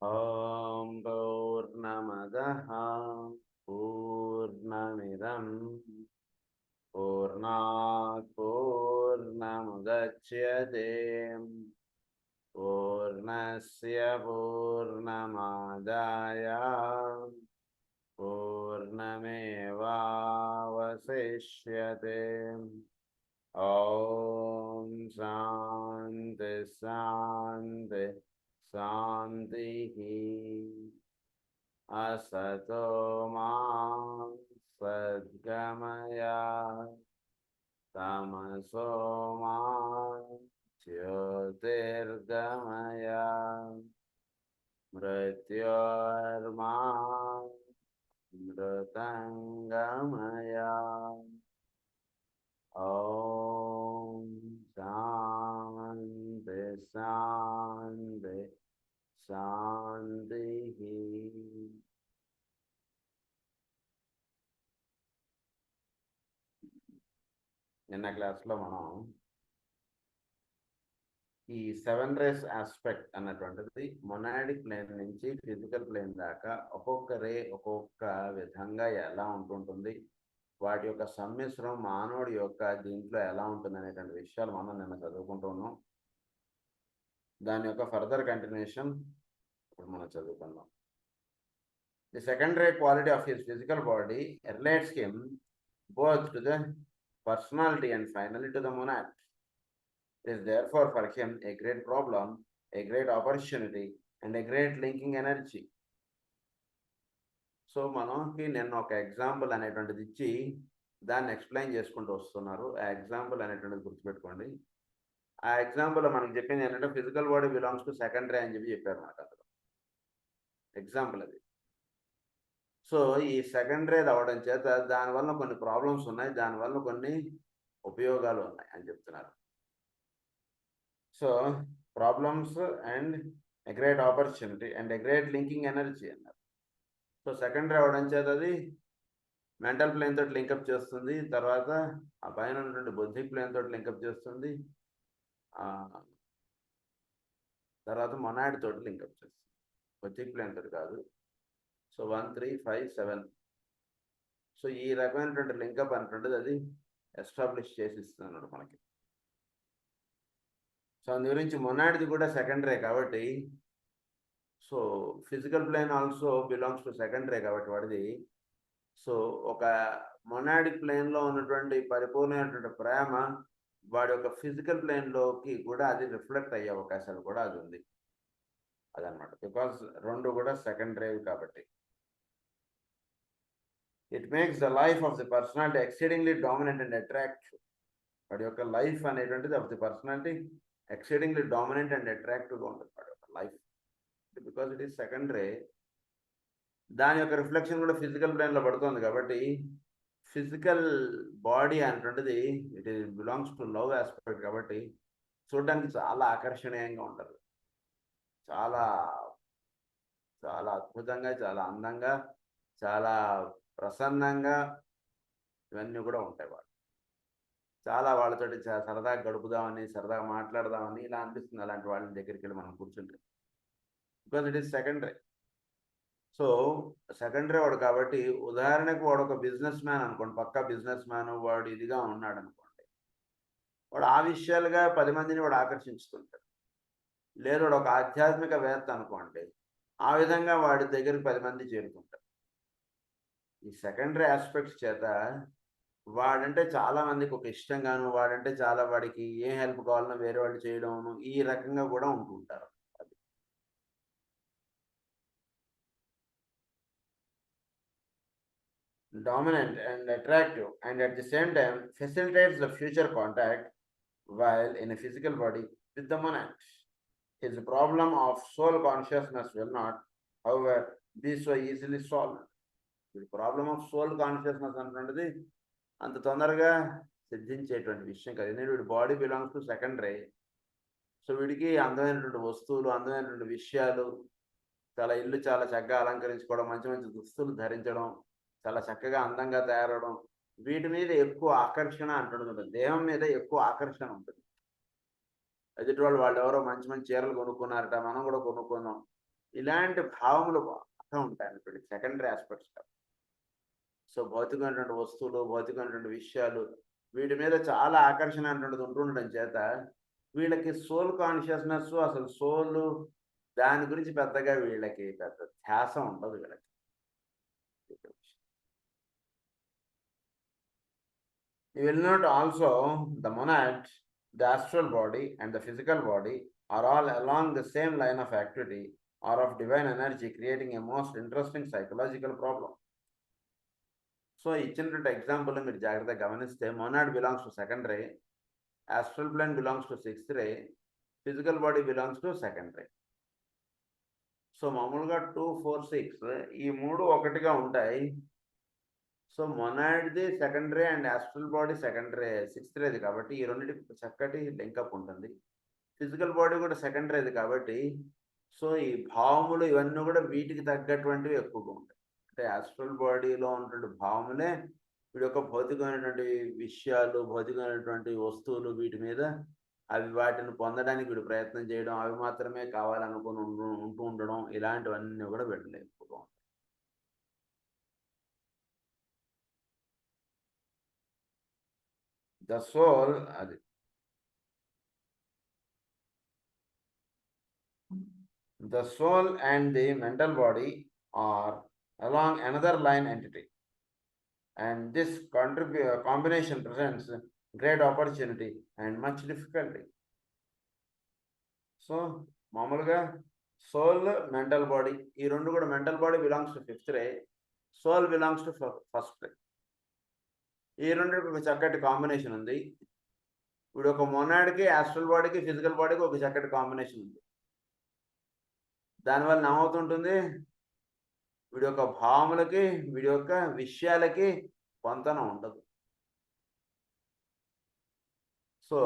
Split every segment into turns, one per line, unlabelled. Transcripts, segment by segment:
ఓం పూర్ణమదః పూర్ణమిదం పూర్ణాత్ పూర్ణముదచ్యతే పూర్ణస్య పూర్ణమాదాయ పూర్ణమేవావశిష్యతే. ఓం శాంతి శాంతి శాంతి. అసతో మా సద్గమయ తమసో మా జ్యోతిర్గమయ మృత్యోర్మా మృతంగమయ. ఓం శాంతి శాంతి శాంతి. నిన్న క్లాస్లో మనం ఈ 7 రేస్ ఆస్పెక్ట్ అన్నటువంటిది మొనాడిక్ ప్లేన్ నుంచి ఫిజికల్ ప్లేన్ దాకా ఒక్కొక్క రే ఒక్కొక్క విధంగా ఎలా ఉంటుంటుంది, వాటి యొక్క సమ్మిశ్రం మానవుడి యొక్క దీంట్లో ఎలా ఉంటుంది అనేటువంటి విషయాలు మనం నిన్న చదువుకుంటూ ఉన్నాం. దాని యొక్క ఫర్దర్ కంటిన్యూషన్ ఇప్పుడు మనం చదువుకుందాం. The second ray quality of his physical body relates him both to the personality and finally to the monad. It is therefore for him a great problem, a great opportunity and a great linking energy. So మనకి నిన్న ఒక example అనేటువంటిది ఇచ్చి దాన్ని explain చేసుకుంటూ వస్తున్నారు. ఆ example అనేటువంటిది గుర్తుపెట్టుకోండి. ఆ ఎగ్జాంపుల్లో మనకి చెప్పింది ఏంటంటే physical body belongs to second రే అని చెప్పారు మనకు అందులో ఎగ్జాంపుల్ అది. సో ఈ సెకండ్ రే అవ్వడం చేత దానివల్ల కొన్ని ప్రాబ్లమ్స్ ఉన్నాయి, దానివల్ల కొన్ని ఉపయోగాలు ఉన్నాయి అని చెప్తున్నారు. So problems and a great opportunity and a great linking energy అన్నారు. సో సెకండ్ రే అవ్వడం చేత అది మెంటల్ ప్లేన్ తోటి లింకప్ చేస్తుంది, తర్వాత ఆ పైన ఉన్నటువంటి బౌద్ధిక్ ప్లేన్ తోటి లింకప్ చేస్తుంది, తర్వాత మొనాడ్ తోటి లింకప్ చేస్తుంది, బౌద్ధిక్ ప్లేన్ తోటి కాదు. సో 1, 3, 5, 7. సో ఈ రకమైనటువంటి లింకప్ అనేటువంటిది అది ఎస్టాబ్లిష్ చేసి ఇస్తున్నాడు మనకి. సో అందు గురించి మొనాడిది కూడా సెకండ్ రే కాబట్టి, so physical plane also belongs to second ray కాబట్టి వాడిది. సో ఒక మొనాడిక్ ప్లేన్లో ఉన్నటువంటి పరిపూర్ణమైనటువంటి ప్రేమ వాడి యొక్క ఫిజికల్ ప్లేన్లోకి కూడా అది రిఫ్లెక్ట్ అయ్యే అవకాశాలు కూడా అది ఉంది అదనమాట. బికాస్ రెండు కూడా సెకండ్ రే కాబట్టి. It makes the life of the personality exceedingly dominant and attractive. వాడి యొక్క లైఫ్ అనేటువంటిది of the personality exceedingly dominant and అట్రాక్టివ్గా ఉంటుంది వాడి యొక్క life. Because it is second రే, దాని యొక్క రిఫ్లెక్షన్ కూడా ఫిజికల్ ప్లేన్లో పడుతుంది కాబట్టి ఫిజికల్ బాడీ అనేటువంటిది it is belongs to love aspect కాబట్టి చూడడానికి చాలా ఆకర్షణీయంగా ఉంటుంది, చాలా చాలా అద్భుతంగా, చాలా అందంగా, చాలా ప్రసన్నంగా ఇవన్నీ కూడా ఉంటాయి. వాళ్ళు చాలా వాళ్ళతోటి సరదాగా గడుపుదామని, సరదాగా మాట్లాడదామని ఇలా అనిపిస్తుంది అలాంటి వాళ్ళ దగ్గరికి వెళ్ళి మనం కూర్చుంటే. Because it is second ray. So second రే వాడు కాబట్టి, ఉదాహరణకు వాడు ఒక బిజినెస్ మ్యాన్ అనుకోండి, పక్కా బిజినెస్ మ్యాన్, వాడు ఇదిగా ఉన్నాడు అనుకోండి, వాడు ఆ విషయాలుగా 10 మందిని వాడు ఆకర్షించుకుంటాడు. లేదు వాడు ఒక ఆధ్యాత్మికవేత్త అనుకోండి, ఆ విధంగా వాడి దగ్గరికి 10 మంది చేరుకుంటారు. ఈ సెకండరీ ఆస్పెక్ట్స్ చేత వాడంటే చాలా మందికి ఒక ఇష్టంగాను, వాడంటే చాలా వాడికి ఏ హెల్ప్ కావాలన్నా వేరే వాళ్ళు చేయడము, ఈ రకంగా కూడా ఉంటుంటారు. అది dominant and attractive and at the same time facilitates the future contact while in a physical body with the monad. His problem of soul consciousness will not, however, be so easily solved. The problem of soul consciousness అన్నది అంత తొందరగా సిద్ధించేటువంటి విషయం కాదు. ఎందుకంటే వీడి body belongs to second ray. So వీడికి అందమైనటువంటి వస్తువులు, అందమైనటువంటి విషయాలు, చాలా ఇల్లు చాలా చక్కగా అలంకరించుకోవడం, మంచి మంచి దుస్తులు ధరించడం, చాలా చక్కగా అందంగా తయారవడం, వీటి మీద ఎక్కువ ఆకర్షణ అంటుంటుంది. దేహం మీద ఎక్కువ ఆకర్షణ ఉంటుంది. ఎదుటి వాళ్ళు ఎవరో మంచి మంచి చీరలు కొనుక్కున్నారట, మనం కూడా కొనుక్కుందాం, ఇలాంటి భావములు బాగా ఉంటాయి సెకండరీ ఆస్పెక్ట్స్. సో భౌతికమైనటువంటి వస్తువులు, భౌతికమైనటువంటి విషయాలు, వీటి మీద చాలా ఆకర్షణ అనేటువంటిది ఉంటుండడం చేత వీళ్ళకి సోల్ కాన్షియస్నెస్, అసలు సోల్ దాని గురించి పెద్దగా వీళ్ళకి పెద్ద ధ్యాస ఉండదు వీళ్ళకి. You will note also the monad, the astral body and the physical body are all along the same line of activity or of divine energy, creating a most interesting psychological problem. So ఇచ్చినటువంటి example మీరు జాగ్రత్తగా గమనిస్తే monad belongs to second ray, astral plane belongs to sixth ray, physical body belongs to second ray. So మామూలుగా 2, 4, 6 ఈ మూడు ఒకటిగా ఉంటాయి. So మొనాడ్ది second ray and astral body second ray, sixth రేది కాబట్టి ఈ రెండింటికి చక్కటి లింకప్ ఉంటుంది. ఫిజికల్ బాడీ కూడా సెకండ్ రేది కాబట్టి సో ఈ భావములు ఇవన్నీ కూడా వీటికి తగ్గటువంటివి ఎక్కువగా ఉంటాయి. అంటే ఆస్ట్రల్ బాడీలో ఉన్నటువంటి భావములే వీడి యొక్క భౌతికమైనటువంటి విషయాలు, భౌతికమైనటువంటి వస్తువులు, వీటి మీద అవి వాటిని పొందడానికి వీడు ప్రయత్నం చేయడం, అవి మాత్రమే కావాలనుకుని ఉంటూ ఉండడం, ఇలాంటివన్నీ కూడా వీటిలో ఎక్కువగా ఉంటాయి. ద సోల్ అది the soul and the mental body are along another line entity, and this combination presents great opportunity and much difficulty. So మామూలుగా సోల్, మెంటల్ బాడీ, ఈ రెండు కూడా mental body belongs to fifth ray, soul belongs to first ray. ఈ రెండింటికి ఒక చక్కటి combination ఉంది. ఇప్పుడు ఒక మొనాడ్కి, ఆస్ట్రల్ బాడీకి, ఫిజికల్ బాడీకి ఒక చక్కటి కాంబినేషన్ ఉంది. దానివల్ల ఏమవుతుంటుంది, వీడి యొక్క భావములకి, వీడి యొక్క విషయాలకి పొంతన ఉండదు. సో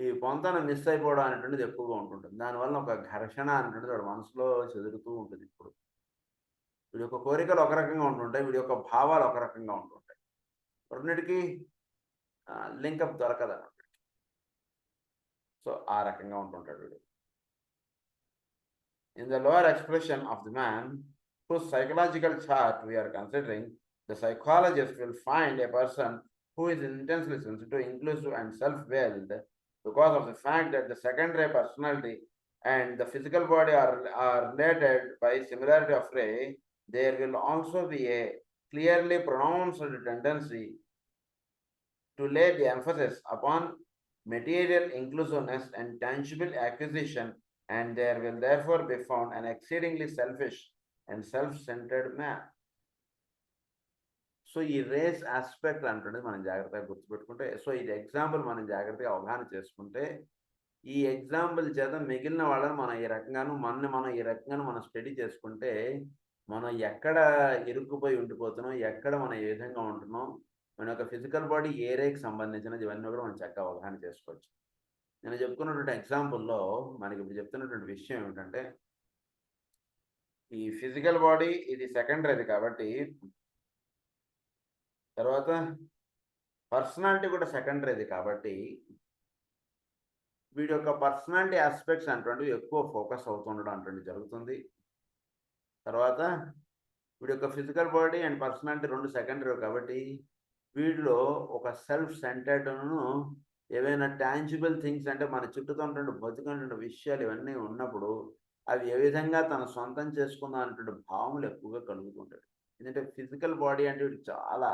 ఈ పొంతన మిస్ అయిపోవడం అనేటువంటిది ఎక్కువగా ఉంటుంటుంది. దానివల్ల ఒక ఘర్షణ అనేటువంటిది వాడి మనసులో చెదురుతూ ఉంటుంది. ఇప్పుడు వీడి యొక్క కోరికలు ఒక రకంగా ఉంటుంటాయి, వీడి యొక్క భావాలు ఒక రకంగా ఉంటుంటాయి. రెండింటికి లింకప్ దొరకదు అన్నమాట. సో ఆ రకంగా ఉంటుంటాడు వీడు. In the lower expression of the man whose psychological chart we are considering, the psychologist will find a person who is intensely sensitive, inclusive, and self-willed because of the fact that the second-ray personality and the physical body are related by similarity of ray. There will also be a clearly pronounced tendency to lay the emphasis upon material inclusiveness and tangible acquisition, and there will therefore be found an exceedingly selfish and self-centered man. So ఈ race aspect అంటుండే మనం జాగ్రత్తగా గుర్తుపెట్టుకుంటే, so ఇది example మనం జాగ్రత్తగా అవగాహన చేసుకుంటే, ఈ ఎగ్జాంపుల్ చేత మిగిలిన వాళ్ళని మనం ఈ రకంగాను మనం ఈ రకంగాను మనం స్టడీ చేసుకుంటే, మనం ఎక్కడ ఇరుక్కుపోయి ఉండిపోతున్నాం, ఎక్కడ మనం ఏ విధంగా ఉంటున్నాం, మన యొక్క ఫిజికల్ బాడీ ఏ రేకి సంబంధించినది, ఇవన్నీ కూడా మనం చక్కగా అవగాహన చేసుకోవచ్చు. నేను చెప్పుకున్నటువంటి ఎగ్జాంపుల్లో మనకి ఇప్పుడు చెప్తున్నటువంటి విషయం ఏమిటంటే, ఈ ఫిజికల్ బాడీ ఇది సెకండరీది కాబట్టి, తర్వాత పర్సనాలిటీ కూడా సెకండరీది కాబట్టి, వీడి యొక్క పర్సనాలిటీ ఆస్పెక్ట్స్ అటువంటివి ఎక్కువ ఫోకస్ అవుతుండడం అటువంటివి జరుగుతుంది. తర్వాత వీడి యొక్క ఫిజికల్ బాడీ అండ్ పర్సనాలిటీ రెండు సెకండరీ కాబట్టి, వీడిలో ఒక సెల్ఫ్ సెంటర్డ్ను ఏవైనా టాంజిబుల్ థింగ్స్ అంటే మన చుట్టూతో ఉన్నటువంటి భౌతికమైనటువంటి విషయాలు ఇవన్నీ ఉన్నప్పుడు అవి ఏ విధంగా తన సొంతం చేసుకుందాం అనేటువంటి భావములు ఎక్కువగా కలుగుతుంటాడు. ఎందుకంటే ఫిజికల్ బాడీ అంటే వీడు చాలా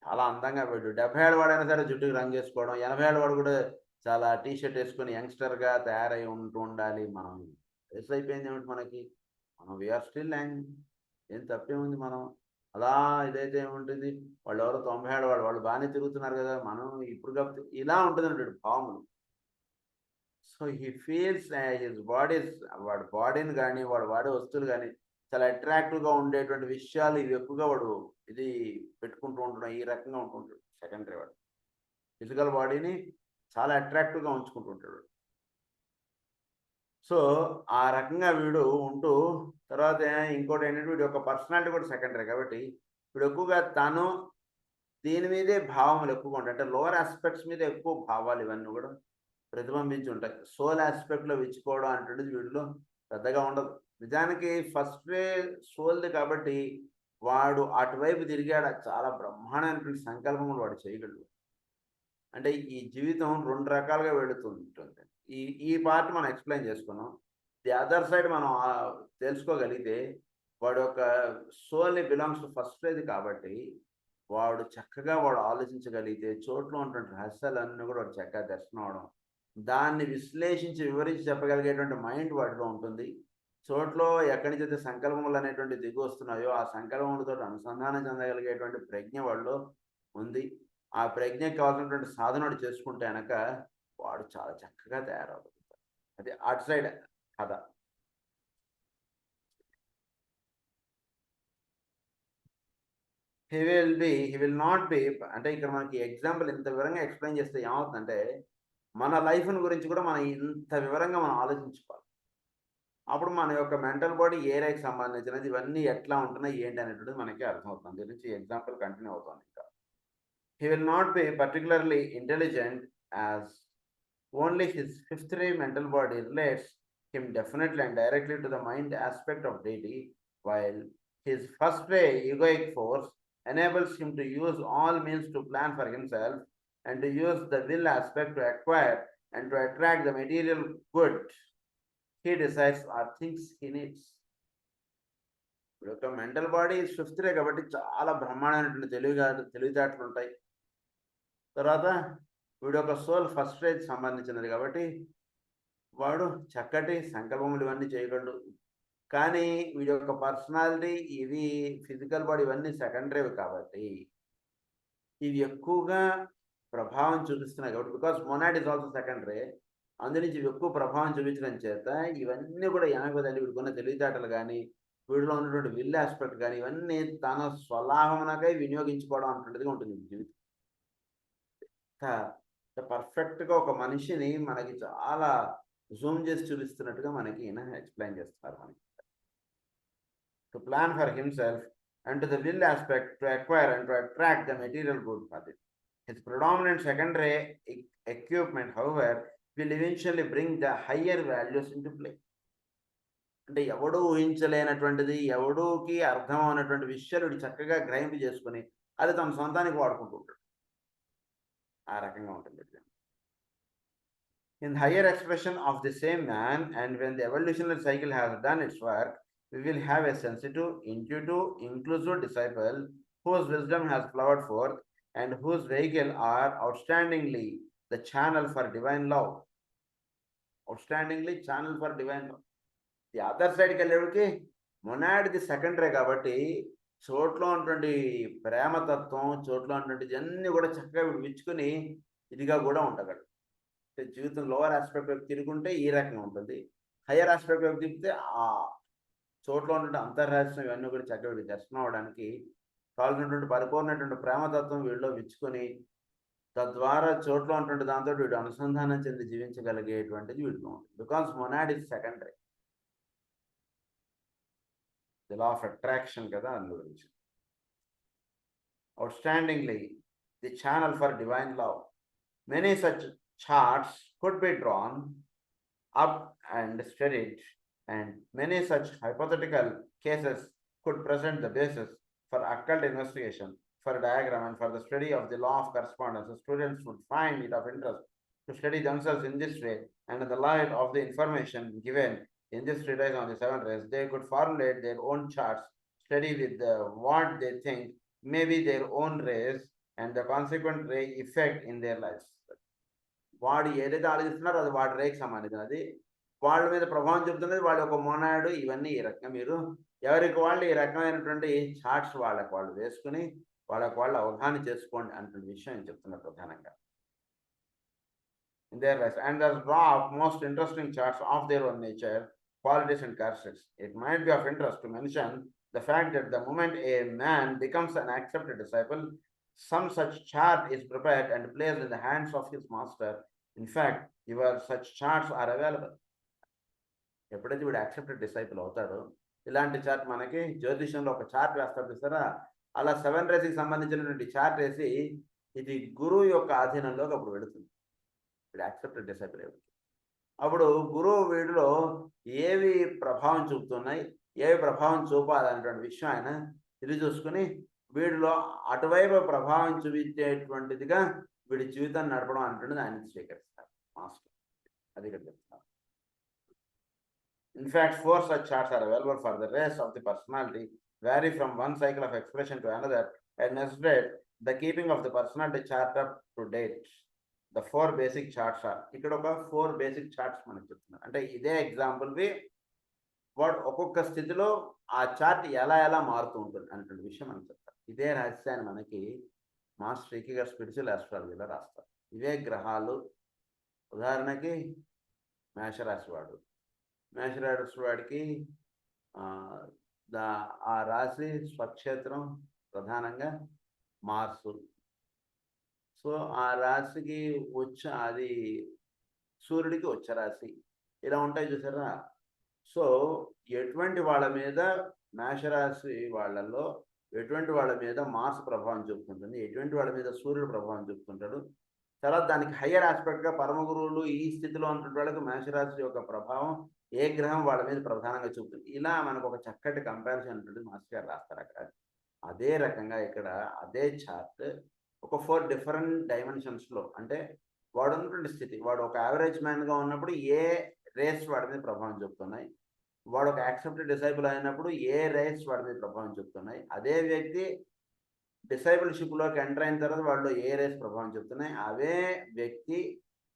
చాలా అందంగా వీడు 70 ఏళ్ళ వాడైనా సరే జుట్టుకి రంగు వేసుకోవడం, 80 ఏళ్ళ వాడు కూడా చాలా టీ షర్ట్ వేసుకొని యంగ్స్టర్గా తయారై ఉండాలి. మనం వయసు అయిపోయింది ఏమిటి మనకి, మనం వీఆర్ స్టిల్ యంగ్, ఏం తప్పేముంది, మనం అలా ఇదైతే ఏముంటుంది, వాళ్ళు ఎవరో 90 ఏళ్ళ వాళ్ళు బాగానే తిరుగుతున్నారు కదా, మనం ఇప్పుడు కాబట్టి ఇలా ఉంటుంది అంటే భావములు. So he feels his bodies, వాడి బాడీని కానీ వాడే వస్తువులు కానీ చాలా అట్రాక్టివ్గా ఉండేటువంటి విషయాలు ఇవి ఎక్కువగా వాడు ఇది పెట్టుకుంటూ ఉండడం, ఈ రకంగా ఉంటుంటాడు సెకండరీ వాడు. ఫిజికల్ బాడీని చాలా అట్రాక్టివ్గా ఉంచుకుంటూ ఉంటాడు. సో ఆ రకంగా వీడు ఉంటూ, తర్వాత ఇంకోటి ఏంటంటే వీడి యొక్క పర్సనాలిటీ కూడా సెకండరీ కాబట్టి వీడు ఎక్కువగా తను దీని మీదే భావములు ఎక్కువగా ఉంటాయి. అంటే లోవర్ ఆస్పెక్ట్స్ మీద ఎక్కువ భావాలు ఇవన్నీ కూడా ప్రతిబింబించి ఉంటాయి. సోల్ ఆస్పెక్ట్లో విచ్చిపోవడం అంటుండేది వీడిలో పెద్దగా ఉండదు. నిజానికి ఫస్ట్ రే సోల్‌ది కాబట్టి వాడు అటువైపు తిరిగాడు. చాలా బ్రహ్మాండమైనటువంటి సంకల్పములు వాడు చేయగలడు. అంటే ఈ జీవితం 2 రకాలుగా వెళుతుంటుంది. ఈ ఈ పార్ట్ మనం ఎక్స్‌ప్లెయిన్ చేసుకున్నాం. ది అదర్ సైడ్ మనం తెలుసుకోగలిగితే వాడి యొక్క సోల్‌ని బిలాంగ్స్ టు ఫస్ట్ రేది కాబట్టి వాడు ఆలోచించగలిగితే చోట్లో ఉన్నటువంటి రహస్యాలన్నీ కూడా వాడు చక్కగా దర్శనం అవ్వడం. దాన్ని విశ్లేషించి, వివరించి చెప్పగలిగేటువంటి మైండ్ వాడిలో ఉంటుంది. చోట్లో ఎక్కడి నుంచైతే సంకల్పములు అనేటువంటివి దిగివస్తున్నాయో, ఆ సంకల్పములతోటి అనుసంధానం చెందగలిగేటువంటి ప్రజ్ఞ వాడిలో ఉంది. ఆ ప్రజ్ఞకి కావాల్సినటువంటి సాధన వాడు చేసుకుంటే గనక వాడు చాలా చక్కగా తయారవుతాడు. అది అటు సైడ్ కథ. హి విల్ నాట్ బి అంటే ఇక్కడ మనకి ఎగ్జాంపుల్ ఇంత వివరంగా ఎక్స్‌ప్లెయిన్ చేస్తే ఏమవుతుందంటే, మన లైఫ్‌ని గురించి కూడా మనం ఇంత వివరంగా మనం ఆలోచించుకోవాలి. అప్పుడు మన యొక్క మెంటల్ బాడీ ఏరియాకి సంబంధించినది ఇవన్నీ ఎట్లా ఉంటున్నాయి, ఏంటి అనేటువంటిది మనకి అర్థమవుతుంది. దీని నుంచి ఎగ్జాంపుల్ కంటిన్యూ అవుతుంది ఇంకా. He will not be particularly intelligent as only his fifth ray mental body relates him definitely and directly to the mind aspect of deity, while his first ray egoic force enables him to use all means to plan for himself and to use the will aspect to acquire and to attract the material good he desires or thinks he needs. ఇప్పుడు యొక్క mental body fifth రే కాబట్టి చాలా బ్రహ్మాండమైనటువంటి తెలివితేటలు ఉంటాయి. తర్వాత వీడి యొక్క సోల్ ఫస్ట్ రేకి సంబంధించినది కాబట్టి వాడు చక్కటి సంకల్పములు ఇవన్నీ చేయగలడు. కానీ వీడి యొక్క పర్సనాలిటీ ఇవి ఫిజికల్ బాడీ ఇవన్నీ సెకండరీవి కాబట్టి ఇవి ఎక్కువగా ప్రభావం చూపిస్తున్నాయి కాబట్టి because monad is also secondary. అందు నుంచి ఇవి ఎక్కువ ప్రభావం చూపించడం చేత ఇవన్నీ కూడా వెనక్కి తల్లి వీడికున్న తెలివితేటలు కానీ వీడిలో ఉన్నటువంటి విల్ ఆస్పెక్ట్ కానీ ఇవన్నీ తన స్వలాభమునకై వినియోగించుకోవడం అన్నట్టుగా ఉంటుంది జీవితం. పర్ఫెక్ట్గా ఒక మనిషిని మనకి చాలా జూమ్ చేసి చూపిస్తున్నట్టుగా మనకి ఈయన ఎక్స్ప్లెయిన్ చేస్తున్నారు మనకి. To plan for himself and to the will aspect to acquire and to attract the material good for it. His predominant secondary equipment, however, will eventually bring the higher values into play. అంటే ఎవడు ఊహించలేనటువంటిది, ఎవడుకి అర్థం అవనటువంటి విషయాలు చక్కగా గ్రహింపు చేసుకుని అది తన సొంతానికి వాడుకుంటూ ఉంటాడు. ఆ రకంగా ఉంటుంది. In higher expression of the same man, and when the evolutionary cycle has done its work, we will have a sensitive, intuitive, inclusive disciple whose wisdom has flowered forth and whose vehicle are outstandingly the channel for divine love. Outstandingly channel for divine love. The other side కి వెళ్ళేవాడికి మొనాడ్ది secondary కాబట్టి చోట్లో ఉన్నటువంటి ప్రేమతత్వం, చోట్లో ఉన్నటువంటి అన్నీ కూడా చక్కగా విచ్చుకుని ఇదిగా కూడా ఉండగలడు. జీవితం లోవర్ ఆస్పెక్ట్ వైపు తిరుగుంటే ఈ రకంగా ఉంటుంది. హయ్యర్ ఆస్పెక్ట్ వైపు తిప్పితే ఆ చోట్లో ఉన్నటువంటి అంతర్రహస్యం ఇవన్నీ కూడా చక్కగా దర్శనం అవడానికి కావాల్సినటువంటి పరిపూర్ణటువంటి ప్రేమతత్వం వీడిలో విచ్చుకొని తద్వారా చోట్లో ఉన్నటువంటి దాంతో వీడు అనుసంధానం చెంది జీవించగలిగేటువంటిది వీడిలో ఉంటుంది. Because monad is secondary. The law of attraction కదా అందు గురించి. Outstandingly the channel for divine love. Many such charts could be drawn up and studied, and many such hypothetical cases could present the basis for occult investigation, for diagram, and for the study of the law of correspondence. The students would find it of interest to study themselves in this way, and in the light of the information given in this treatise on the 7 rays, they could formulate their own charts, study with what they think may be their own rays, and the consequent ray effect in their lives. వాడు ఏదైతే ఆలోచిస్తున్నారో అది వాడి రేకి సంబంధించినది. వాళ్ళ మీద ప్రభావం చూపుతున్నది వాడి ఒక మొనాడు. ఇవన్నీ ఈ రకంగా మీరు ఎవరికి వాళ్ళు ఈ రకమైనటువంటి చార్ట్స్ వాళ్ళకి వాళ్ళు వేసుకుని వాళ్ళకి వాళ్ళు అవగాహన చేసుకోండి అన్నటువంటి విషయం చెప్తున్నారు ప్రధానంగా. In their lives, and thus draw up most interesting charts of their own nature, qualities and characteristics. It might be of interest to mention the fact that the moment a man becomes an accepted disciple, some such chart is prepared and placed in the hands of his master. In fact, such charts are available. ఎప్పుడైతే వీడు accepted disciple అవుతాడో ఇలాంటి chart మనకి జ్యోతిషంలో ఒక chart వేస్తారు చూస్తారా, అలా 7 రేస్కి సంబంధించినటువంటి చార్ట్ వేసి ఇది గురువు యొక్క ఆధీనంలోకి అప్పుడు వెళుతుంది. వీడు యాక్సెప్టెడ్ డిసైపుల్. అప్పుడు గురువు వీడిలో ఏవి ప్రభావం చూపుతున్నాయి, ఏవి ప్రభావం చూపాలనేటువంటి విషయం ఆయన ఇది చూసుకుని వీడిలో అటువైపు ప్రభావం చూపించేటువంటిదిగా వీడి జీవితాన్ని నడపడం అనేటువంటిది ఆయన స్వీకరిస్తారు మాస్టర్. అది ఇక్కడ చెప్తున్నారు. In fact, 4 such charts are available for the rest of the personality, vary from one cycle of expression to another, and necessitate the keeping of the personality chart up to date. The 4 basic charts are. ఇక్కడ ఒక 4 basic charts మనకు చెప్తున్నారు. అంటే ఇదే ఎగ్జాంపుల్వి వాడు ఒక్కొక్క స్థితిలో ఆ చార్ట్ ఎలా మారుతూ ఉంటుంది అనేటువంటి విషయం మనకు చెప్తారు. ఇదే రహస్యాన్ని మనకి మాస్టర్ శ్రీకి గారు స్పిరిచువల్ ఆస్ట్రాలజీలో రాస్తారు. ఇవే గ్రహాలు. ఉదాహరణకి మేషరాశి వాడు, మేషరాశి వాడికి ఆ రాశి స్వక్షేత్రం ప్రధానంగా మార్సు. సో ఆ రాశికి అది సూర్యుడికి వచ్చే రాశి. ఇలా ఉంటాయి చూసారా. సో ఎటువంటి వాళ్ళ మీద మేషరాశి వాళ్ళల్లో ఎటువంటి వాళ్ళ మీద మార్స్ ప్రభావం చూపుతుంటుంది, ఎటువంటి వాళ్ళ మీద సూర్యుడు ప్రభావం చూపుతుంటాడు. తర్వాత దానికి హయ్యర్ ఆస్పెక్ట్గా పరమ గురువులు ఈ స్థితిలో ఉన్నటువంటి వాళ్ళకి మేషరాశి యొక్క ప్రభావం ఏ గ్రహం వాళ్ళ మీద ప్రధానంగా చూపుతుంది. ఇలా మనకు ఒక చక్కటి కంపారిజన్ ఉంటుంది మాస్టర్ గారు రాస్తారు అక్కడ. అదే రకంగా ఇక్కడ అదే చార్ట్ ఒక 4 డిఫరెంట్ డైమెన్షన్స్లో, అంటే వాడు ఉన్నటువంటి స్థితి, వాడు ఒక యావరేజ్ మ్యాన్గా ఉన్నప్పుడు ఏ రేస్ వాడి మీద ప్రభావం చూపుతున్నాయి, వాడు ఒక యాక్సెప్టెడ్ డిసైబుల్ అయినప్పుడు ఏ రేస్ వాడి మీద ప్రభావం చూపుతున్నాయి, అదే వ్యక్తి డిసైబుల్షిప్లోకి ఎంటర్ అయిన తర్వాత వాళ్ళు ఏ రేస్ ప్రభావం చూపుతున్నాయి, అవే వ్యక్తి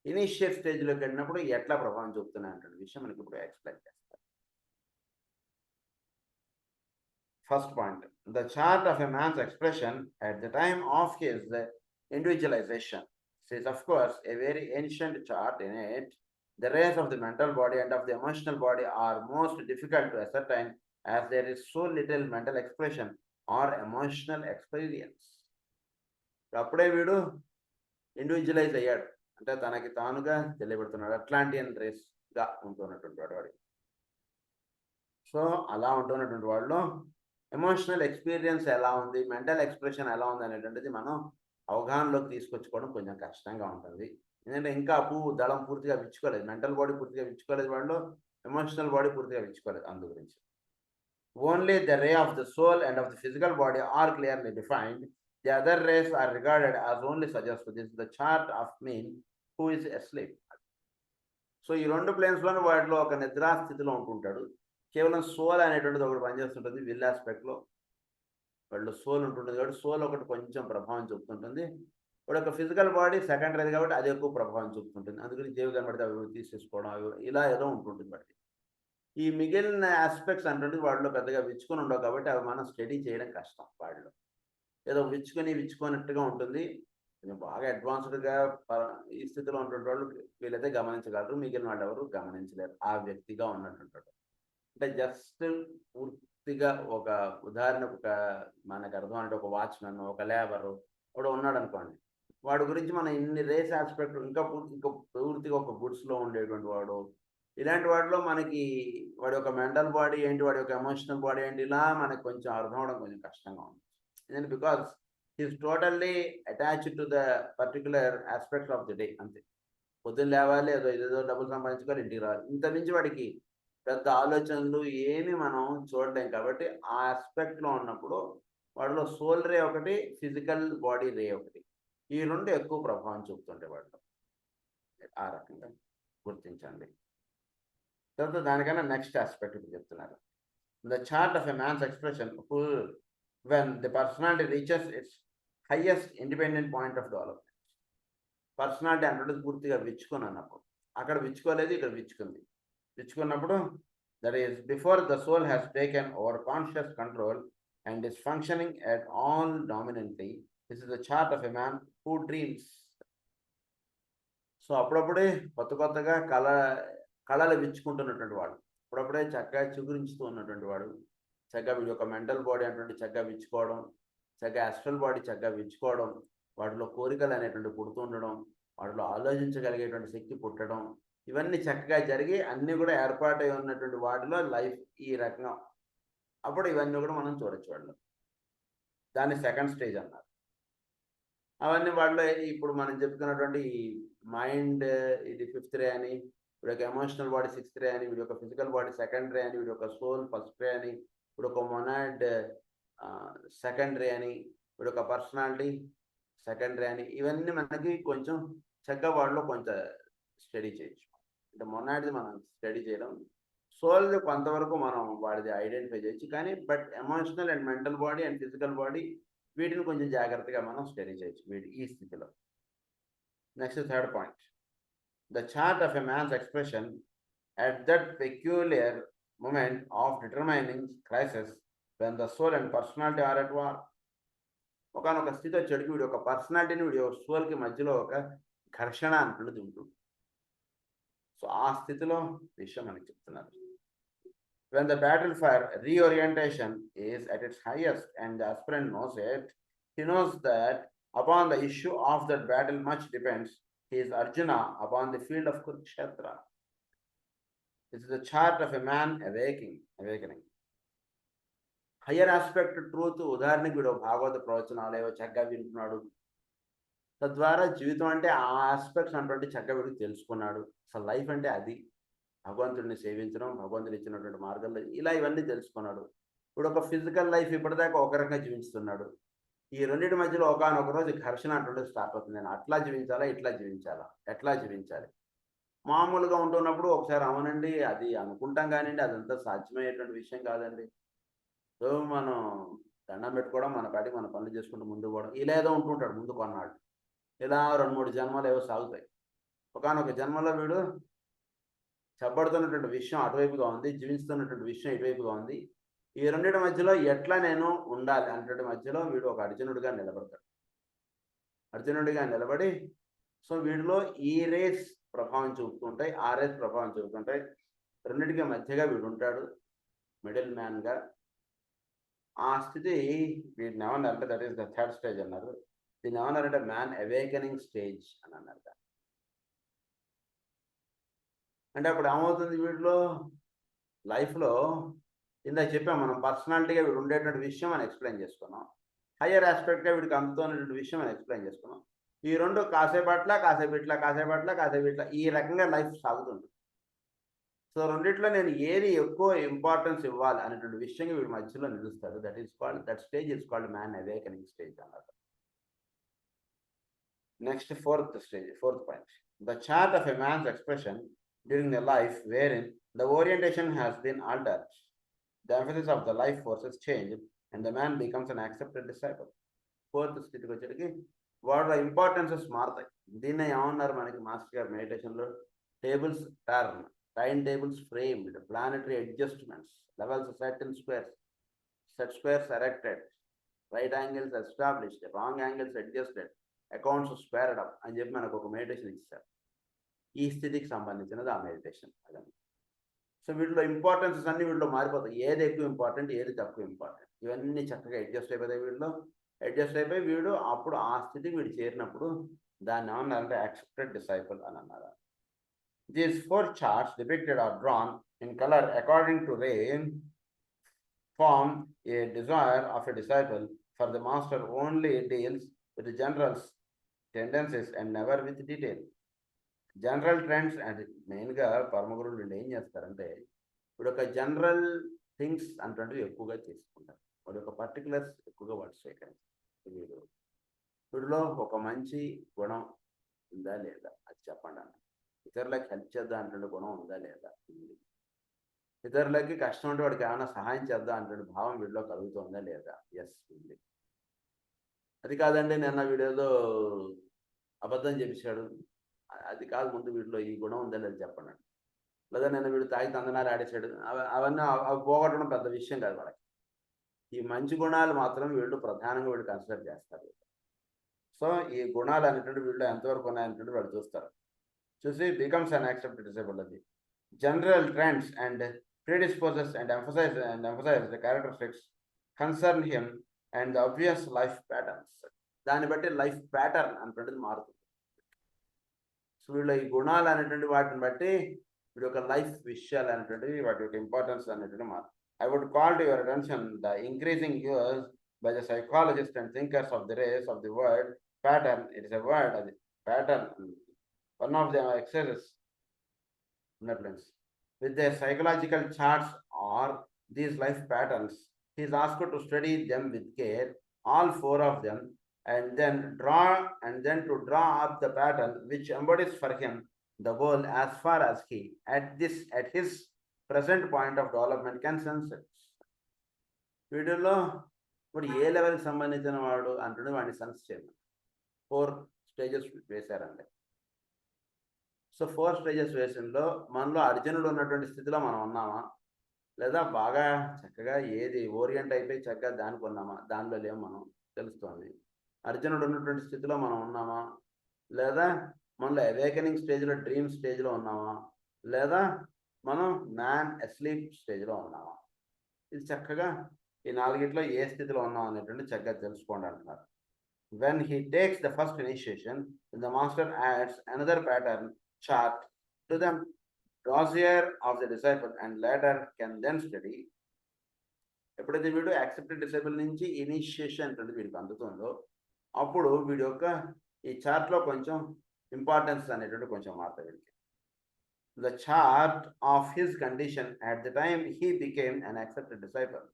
ఇనిషియల్ స్టేజ్లోకి వెళ్ళినప్పుడు ఎట్లా ప్రభావం చూపుతున్నాయి అంటే విషయం మనకి ఇప్పుడు ఎక్స్ప్లెయిన్ చేస్తారు. First point, the chart of a man's expression at the time of his individualization. This is of course a very ancient chart. In it, the rays of the mental body and of the emotional body are most difficult to ascertain, as there is so little mental expression or emotional experience. అప్పుడే వీడు individualise అయ్యాడు, అంటే తనకి తానుగా తెలియబడుతున్నాడు, Atlantean రేస్గా ఉంటున్నటువంటి వాడు. So అలా ఉంటున్నటువంటి వాళ్ళు ఎమోషనల్ ఎక్స్పీరియన్స్ ఎలా ఉంది, మెంటల్ ఎక్స్ప్రెషన్ ఎలా ఉంది అనేటువంటిది మనం అవగాహనలోకి తీసుకొచ్చుకోవడం కొంచెం కష్టంగా ఉంటుంది. ఎందుకంటే ఇంకా దళం పూర్తిగా విచ్చుకోలేదు, మెంటల్ బాడీ పూర్తిగా విచ్చుకోలేదు, వాళ్ళు ఎమోషనల్ బాడీ పూర్తిగా విచ్చుకోలేదు. అందు గురించి only the ray of the soul and of the physical body are clearly defined. The other rays are regarded as only suggest. This the chart of mean who is asleep. So ఈ 2 ప్లేన్స్లోనూ వాటిలో ఒక నిద్రా స్థితిలో ఉంటుంటాడు. కేవలం soul అనేటువంటిది ఒకటి పనిచేస్తుంటుంది. Will ఆస్పెక్ట్లో వాళ్ళు soul ఉంటుంటుంది కాబట్టి సోల్ ఒకటి కొంచెం ప్రభావం చూపుతుంటుంది. వాడు ఒక ఫిజికల్ బాడీ సెకండరీ కాబట్టి అది ఎక్కువ ప్రభావం చూపుతుంటుంది. అందుకని జీవి కనబడితే అవి తీసేసుకోవడం ఇలా ఏదో ఉంటుంటుంది. వాటికి ఈ మిగిలిన ఆస్పెక్ట్స్ అంటే వాటిలో పెద్దగా విచ్చుకొని ఉండవు కాబట్టి అవి మనం స్టడీ చేయడం కష్టం. వాటిలో ఏదో విచ్చుకున్నట్టుగా ఉంటుంది. కొంచెం బాగా అడ్వాన్స్డ్గా ఈ స్థితిలో ఉన్నటువంటి వాళ్ళు వీళ్ళైతే గమనించగలరు, మిగిలిన వాళ్ళు ఎవరు గమనించలేరు. ఆ వ్యక్తిగా ఉన్నటువంటి వాడు అంటే జస్ట్ పూర్తిగా ఒక ఉదాహరణకు మనకు అర్థం అంటే ఒక వాచ్మెన్, ఒక లేబరు వాడు ఉన్నాడు అనుకోండి, వాడి గురించి మనం ఇన్ని రేస్ ఆస్పెక్ట్ ఇంకా పూర్తిగా ఒక గుడ్స్లో ఉండేటువంటి వాడు, ఇలాంటి వాటిలో మనకి వాడి యొక్క మెంటల్ బాడీ ఏంటి, వాడి యొక్క ఎమోషనల్ బాడీ ఏంటి, ఇలా మనకు కొంచెం అర్థం అవడం కొంచెం కష్టంగా ఉంది. ఎందుకంటే because he's totally attached to the particular aspects of the day. అంతే, పొద్దున్న లేవాలి, ఏదో డబ్బులు సంపాదించుకోవాలి, ఇంటికి రావాలి, ఇంత మించి వాడికి పెద్ద ఆలోచనలు ఏమి మనం చూడలేం. కాబట్టి ఆ ఆస్పెక్ట్లో ఉన్నప్పుడు వాడిలో సోల్ రే ఒకటి, ఫిజికల్ బాడీ రే ఒకటి, ఈ 2 ఎక్కువ ప్రభావం చూపుతుంటాయి వాటిలో. ఆ రకంగా గుర్తించండి. తర్వాత దానికన్నా నెక్స్ట్ ఆస్పెక్ట్ ఇప్పుడు చెప్తున్నారు. The chart of a man's expression when the personality reaches its highest independent point of development. Personality అంటే పూర్తిగా విచ్చుకొని అన్నప్పుడు, అక్కడ విచ్చుకోలేదు, ఇక్కడ విచ్చుకున్నప్పుడు that is before the soul has taken over conscious control and is functioning at all dominantly. This is the chart of a man who dreams. So అప్పుడప్పుడే కొత్తగా కళలు విచ్చుకుంటున్నటువంటి వాడు, అప్పుడప్పుడే చక్కగా చిగురించుతూ ఉన్నటువంటి వాడు, చక్కగా వీడి యొక్క మెంటల్ బాడీ అంటే చక్కగా విచ్చుకోవడం, చక్కగా ఆస్ట్రల్ బాడీ చక్కగా విచ్చుకోవడం, వాటిలో కోరికలు అనేటువంటి పుడుతూ ఉండడం, వాటిలో ఆలోచించగలిగేటువంటి శక్తి పుట్టడం, ఇవన్నీ చక్కగా జరిగి అన్నీ కూడా ఏర్పాటై ఉన్నటువంటి వాటిలో లైఫ్ ఈ రకంగా, అప్పుడు ఇవన్నీ కూడా మనం చూడొచ్చు వాళ్ళు. దాన్ని సెకండ్ స్టేజ్ అన్నారు. అవన్నీ వాటిలో ఇప్పుడు మనం చెప్పుకున్నటువంటి మైండ్ ఇది 5th రే అని, వీడి యొక్క ఎమోషనల్ బాడీ 6th రే అని, వీడి యొక్క ఫిజికల్ బాడీ 2nd రే అని, వీడి యొక్క సోల్ 1st రే అని, వీడి యొక్క మొనాడ్ 2nd రే అని, వీడి యొక్క పర్సనాలిటీ 2nd రే అని, ఇవన్నీ మనకి కొంచెం చక్కగా వాటిలో కొంచెం స్టడీ చేయొచ్చు. అంటే మొనాడ్ది మనం స్టడీ చేయడం, సోల్ది కొంతవరకు మనం వాడిది ఐడెంటిఫై చేయొచ్చు. కానీ but emotional and mental body and physical body వీటిని కొంచెం జాగ్రత్తగా మనం స్టడీ చేయొచ్చు వీటి ఈ స్థితిలో. Next 3rd point, the chart of a man's expression at that peculiar moment of determining crisis when the soul and personality are at war. ఒకనొక స్థితి వచ్చేటికి వీడి యొక్క పర్సనాలిటీని వీడి యొక్క సోల్కి మధ్యలో ఒక ఘర్షణ అంటున్నది ఉంటుంది. సో ఆ స్థితిలో విషయం మనకి చెప్తున్నారు. When the battle for reorientation is at its highest and the aspirant knows it, he knows that upon the issue of that battle much depends. He is Arjuna upon the field of Kurukshetra. This is the chart of a man awakening. Higher aspect truth, ఉదాహరణకి వీడు భాగవత ప్రవచనాలు ఏవో చక్కగా వింటున్నాడు, తద్వారా జీవితం అంటే ఆ ఆస్పెక్ట్స్ అంటే చక్కగా వీడికి తెలుసుకున్నాడు. అసలు లైఫ్ అంటే అది, భగవంతుడిని సేవించడం, భగవంతుడు ఇచ్చినటువంటి మార్గంలో ఇలా ఇవన్నీ తెలుసుకున్నాడు. ఇప్పుడు ఒక ఫిజికల్ లైఫ్ ఇప్పటిదాకా ఒక రకంగా జీవిస్తున్నాడు. ఈ రెండింటి మధ్యలో ఒకనొక రోజు ఘర్షణ అటువంటి స్టార్ట్ అవుతుంది. నేను అట్లా జీవించాలా, ఇట్లా జీవించాలా, ఎట్లా జీవించాలి. మామూలుగా ఉంటున్నప్పుడు ఒకసారి అవునండి అది అనుకుంటాం కానివ్వండి, అదంతా సాధ్యమయ్యేటువంటి విషయం కాదండి. సో మనం దండం పెట్టుకోవడం, మన పాటికి మన పనులు చేసుకుంటూ ముందుకు పోవడం, ఇలా ఏదో ఉంటుంటాడు ముందు కొన్నాళ్ళు. ఇలా 2-3 జన్మలు ఏవో సాగుతాయి. ఒకనొక జన్మలో వీడు చెప్పబడుతున్నటువంటి విషయం అటువైపుగా ఉంది, జీవిస్తున్నటువంటి విషయం ఇటువైపుగా ఉంది. ఈ రెండింటి మధ్యలో ఎట్లా నేను ఉండాలి అంటే మధ్యలో వీడు ఒక అర్జునుడిగా నిలబడతాడు. అర్జునుడిగా నిలబడి సో వీడిలో ఈ రేస్ ప్రభావం చూపుతుంటాయి, ఆ రేస్ ప్రభావం చూపుతుంటాయి. రెండింటికి మధ్యగా వీడు ఉంటాడు, మిడిల్ మ్యాన్గా. ఆ స్థితి వీటిని ఏమన్నారంటే that is the 3rd stage అన్నారు. దీన్ని ఏమన్నారంటే మ్యాన్ అవేకనింగ్ స్టేజ్ అని అన్నారు. అంటే అప్పుడు ఏమవుతుంది వీడిలో లైఫ్లో, ఇందాక చెప్పాం మనం పర్సనాలిటీగా వీడు ఉండేటువంటి విషయం మనం ఎక్స్ప్లెయిన్ చేసుకున్నాం, హయ్యర్ ఆస్పెక్ట్గా వీడికి అందుతున్నటువంటి విషయం మనం ఎక్స్ప్లెయిన్ చేసుకున్నాం. ఈ రెండు కాసేపట్ల కాసేపట్ల ఈ రకంగా లైఫ్ సాగుతుంది. సో రెండిట్లో నేను ఏది ఎక్కువ ఇంపార్టెన్స్ ఇవ్వాలి అనేటువంటి విషయంగా వీడి మధ్యలో నిలుస్తాడు. That stage is called man awakening stage అన్నారు. Next 4th point, the chart of a man's expression during the life wherein the orientation has been altered, the emphasis of the life forces change, and the man becomes an accepted disciple. 4th స్థితికి వచ్చేటికి వాడు importances మారుతాయి. దీన్నే ఏమన్నారు మనకి master గారు మెడిటేషన్లో, tables turn, time tables framed, planetary adjustments, levels set in squares, set squares erected, right angles established, wrong angles adjusted, accounts squared up అని చెప్పి మనకు ఒక మెడిటేషన్ ఇచ్చారు. ఈ స్థితికి సంబంధించినది ఆ మెడిటేషన్. అదండి. సో వీటిలో ఇంపార్టెన్సెస్ అన్ని వీటిలో మారిపోతాయి. ఏది ఎక్కువ ఇంపార్టెంట్, ఏది తక్కువ ఇంపార్టెంట్, ఇవన్నీ చక్కగా అడ్జస్ట్ అయిపోతాయి. వీటిలో అడ్జస్ట్ అయిపోయి వీడు అప్పుడు ఆ స్థితికి వీడు చేరినప్పుడు దాన్ని ఏమన్నారంటే యాక్సెప్టెడ్ డిసైపుల్ అని అన్నారు. These 4 charts depicted are drawn in color according to range, form a desire of a disciple, for the master only deals with the general tendencies and never with detail. General trends and మెయిన్గా పరమగురువులు వీళ్ళు ఏం చేస్తారంటే ఇప్పుడు ఒక general things అంటుంటివి ఎక్కువగా తీసుకుంటారు. వాడి యొక్క పర్టికులర్స్ ఎక్కువగా వాడు స్వీకరిస్తారు. వీడిలో ఒక మంచి గుణం ఉందా లేదా అది చెప్పండి అన్న. ఇతరులకి హెల్ప్ చేద్దాం అంటే గుణం ఉందా లేదా, ఇతరులకి కష్టం ఉంటే వాడికి ఏమైనా సహాయం చేద్దాం అంటే భావం వీడిలో కలుగుతుందా లేదా, ఎస్ ఉంది. అది కాదండి నిన్న వీడేదో అబద్ధం చెప్పేశాడు, అది కాదు, ముందు వీటిలో ఈ గుణం ఉందని అది చెప్పండి. లేదా నేను వీడు తాగి తందనాలు ఆడేసాడు, అవన్నీ అవి పోగొట్టడం పెద్ద విషయం కాదు వాళ్ళకి. ఈ మంచి గుణాలు మాత్రం వీళ్ళు ప్రధానంగా వీళ్ళు కన్సిడర్ చేస్తారు. సో ఈ గుణాలు అనేటువంటి వీళ్ళు ఎంతవరకు ఉన్నాయనేటువంటి వాళ్ళు చూస్తారు. చూసి బికమ్స్ అన్ యాక్సెప్టెడ్ డిసేబుల్. అది general trends and predisposes and emphasise the characteristics concern him and the obvious life patterns. దాన్ని బట్టి లైఫ్ ప్యాటర్న్ అనేటువంటిది మారుతుంది. సో వీళ్ళు ఈ గుణాలు అనేటువంటి వాటిని బట్టి వీడి యొక్క లైఫ్ విషయాలు అనేటువంటివి వాటి యొక్క ఇంపార్టెన్స్ అనేటువంటి మాట. I would call to your attention the increasing use by the psychologists and thinkers of the race of the word pattern. It is a word, pattern. One of the exercises influence. With their psychological charts or these life patterns, he is asked to study them with care, all four of them, and then to draw up the pattern which embodies for him the goal as far as he at his present point of development can sense it. వీటిల్లో ఇప్పుడు ఏ లెవెల్కి సంబంధించిన వాడు అంటుండే వాడిని sense చేయాలి. 4 stages వేశారండి. So 4 stages వేసినలో మనలో అర్జునుడు ఉన్నటువంటి స్థితిలో మనం ఉన్నామా, లేదా బాగా చక్కగా ఏది ఓరియంట్ అయిపోయి చక్కగా దానికి ఉన్నామా, దానిలో లేము మనం తెలుస్తోంది. అర్జునుడు ఉన్నటువంటి స్థితిలో మనం ఉన్నామా, లేదా మనలో అవేకనింగ్ స్టేజ్లో డ్రీమ్ స్టేజ్లో ఉన్నామా, లేదా మనం మ్యాన్ అస్లీప్ స్టేజ్లో ఉన్నామా, ఇది చక్కగా ఈ 4గిట్లో ఏ స్థితిలో ఉన్నాం అనేటువంటి చక్కగా తెలుసుకోండి అంటున్నారు. When he takes the first initiation, the master adds another pattern chart to the dossier of the disciple and later can then study. ఎప్పుడైతే వీడు యాక్సెప్టెడ్ డిసైబుల్ నుంచి ఇనిషియేషన్ అంటే వీడికి అందుతుందో అప్పుడు వీడి యొక్క ఈ చార్ట్లో కొంచెం ఇంపార్టెన్స్ అనేటువంటి కొంచెం మారుతుంది వీడికి. The chart of his condition at the time he became an accepted disciple.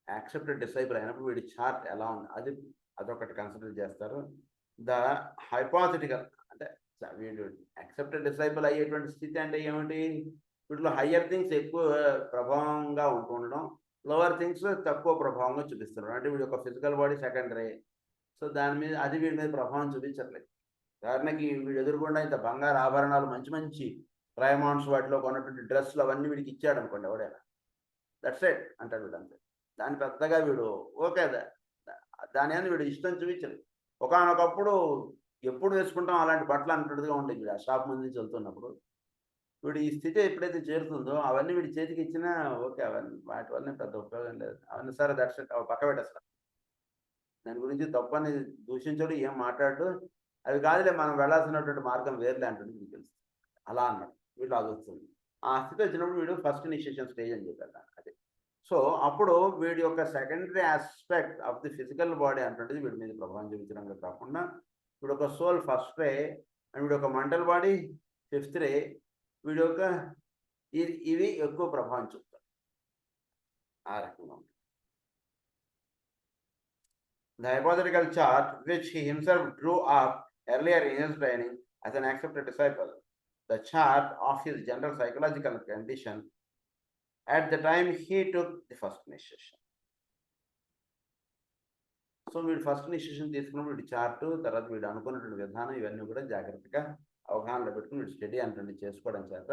Accepted disable అయినప్పుడు వీడి చార్ట్ ఎలా ఉంది అదొకటి కన్సిడర్ చేస్తారు. ద హైపోథెటికల్ అంటే వీడు యాక్సెప్టెడ్ డిసైబుల్ అయ్యేటువంటి స్థితి అంటే ఏమిటి, వీటిలో హయ్యర్ థింగ్స్ ఎక్కువ ప్రభావంగా ఉంటుండడం, లోవర్ థింగ్స్ తక్కువ ప్రభావంగా చూపిస్తున్నాడు. అంటే వీడి యొక్క ఫిజికల్ బాడీ సెకండరీ, సో దాని మీద అది వీడి మీద ప్రభావం చూపించట్లేదు. ఉదాహరణకి వీడు ఎదురుకుండా ఇంత బంగారు ఆభరణాలు మంచి మంచి డైమండ్స్ వాటిలో కొన్నటువంటి డ్రెస్సులు అవన్నీ వీడికి ఇచ్చాడు అనుకోండి ఎవడైనా, దట్స్ ఇట్ అంటాడు వీడు అంతే. దాని పెద్దగా వీడు ఓకే దాని అని వీడు ఇష్టం చూపించలేదు. ఒకనొకప్పుడు ఎప్పుడు వేసుకుంటాం అలాంటి బట్టలు అంటుడుగా ఉండేది ఆ షాప్ ముందు నుంచి వెళ్తున్నప్పుడు. వీడు ఈ స్థితి ఎప్పుడైతే చేరుతుందో అవన్నీ వీడి చేతికి ఇచ్చినా ఓకే, అవన్నీ వాటి వల్ల పెద్ద ఉపయోగం లేదు, అవన్నీ సరే దట్స్ ఇట్ పక్క పెట్టేస్తారు. దాని గురించి తప్పని దూషించడు, ఏం మాట్లాడు, అవి కాదులే మనం వెళ్ళాల్సినటువంటి మార్గం వేరులే అంటుంది మీకు తెలుసు అలా అన్నాడు. వీళ్ళు ఆలోచిస్తుంది ఆ స్థితి వచ్చినప్పుడు వీడు ఫస్ట్ ఇనిషియేషన్ స్టేజ్ అని చెప్పారు అదే. సో అప్పుడు వీడి యొక్క secondary aspect of the physical body అంటుంటుంది వీడి మీద ప్రభావం చూపించడంగా కాకుండా వీడు ఒక సోల్ ఫస్ట్ రే అండ్ వీడి ఒక మెంటల్ బాడీ ఫిఫ్త్ రే, వీడి యొక్క ఇవి ఎక్కువ ప్రభావం చూపుతారు ఆ రకంగా. The hypothetical chart which he himself drew up earlier in his training as an accepted disciple, the chart of his general psychological condition at the time he took the first initiation. So వీడు first initiation తీసుకున్నప్పుడు వీడి chart, తర్వాత వీడు అనుకున్నటువంటి విధానం ఇవన్నీ కూడా జాగ్రత్తగా అవగాహనలో పెట్టుకుని వీడు స్టడీ అంటే చేసుకోవడం చేత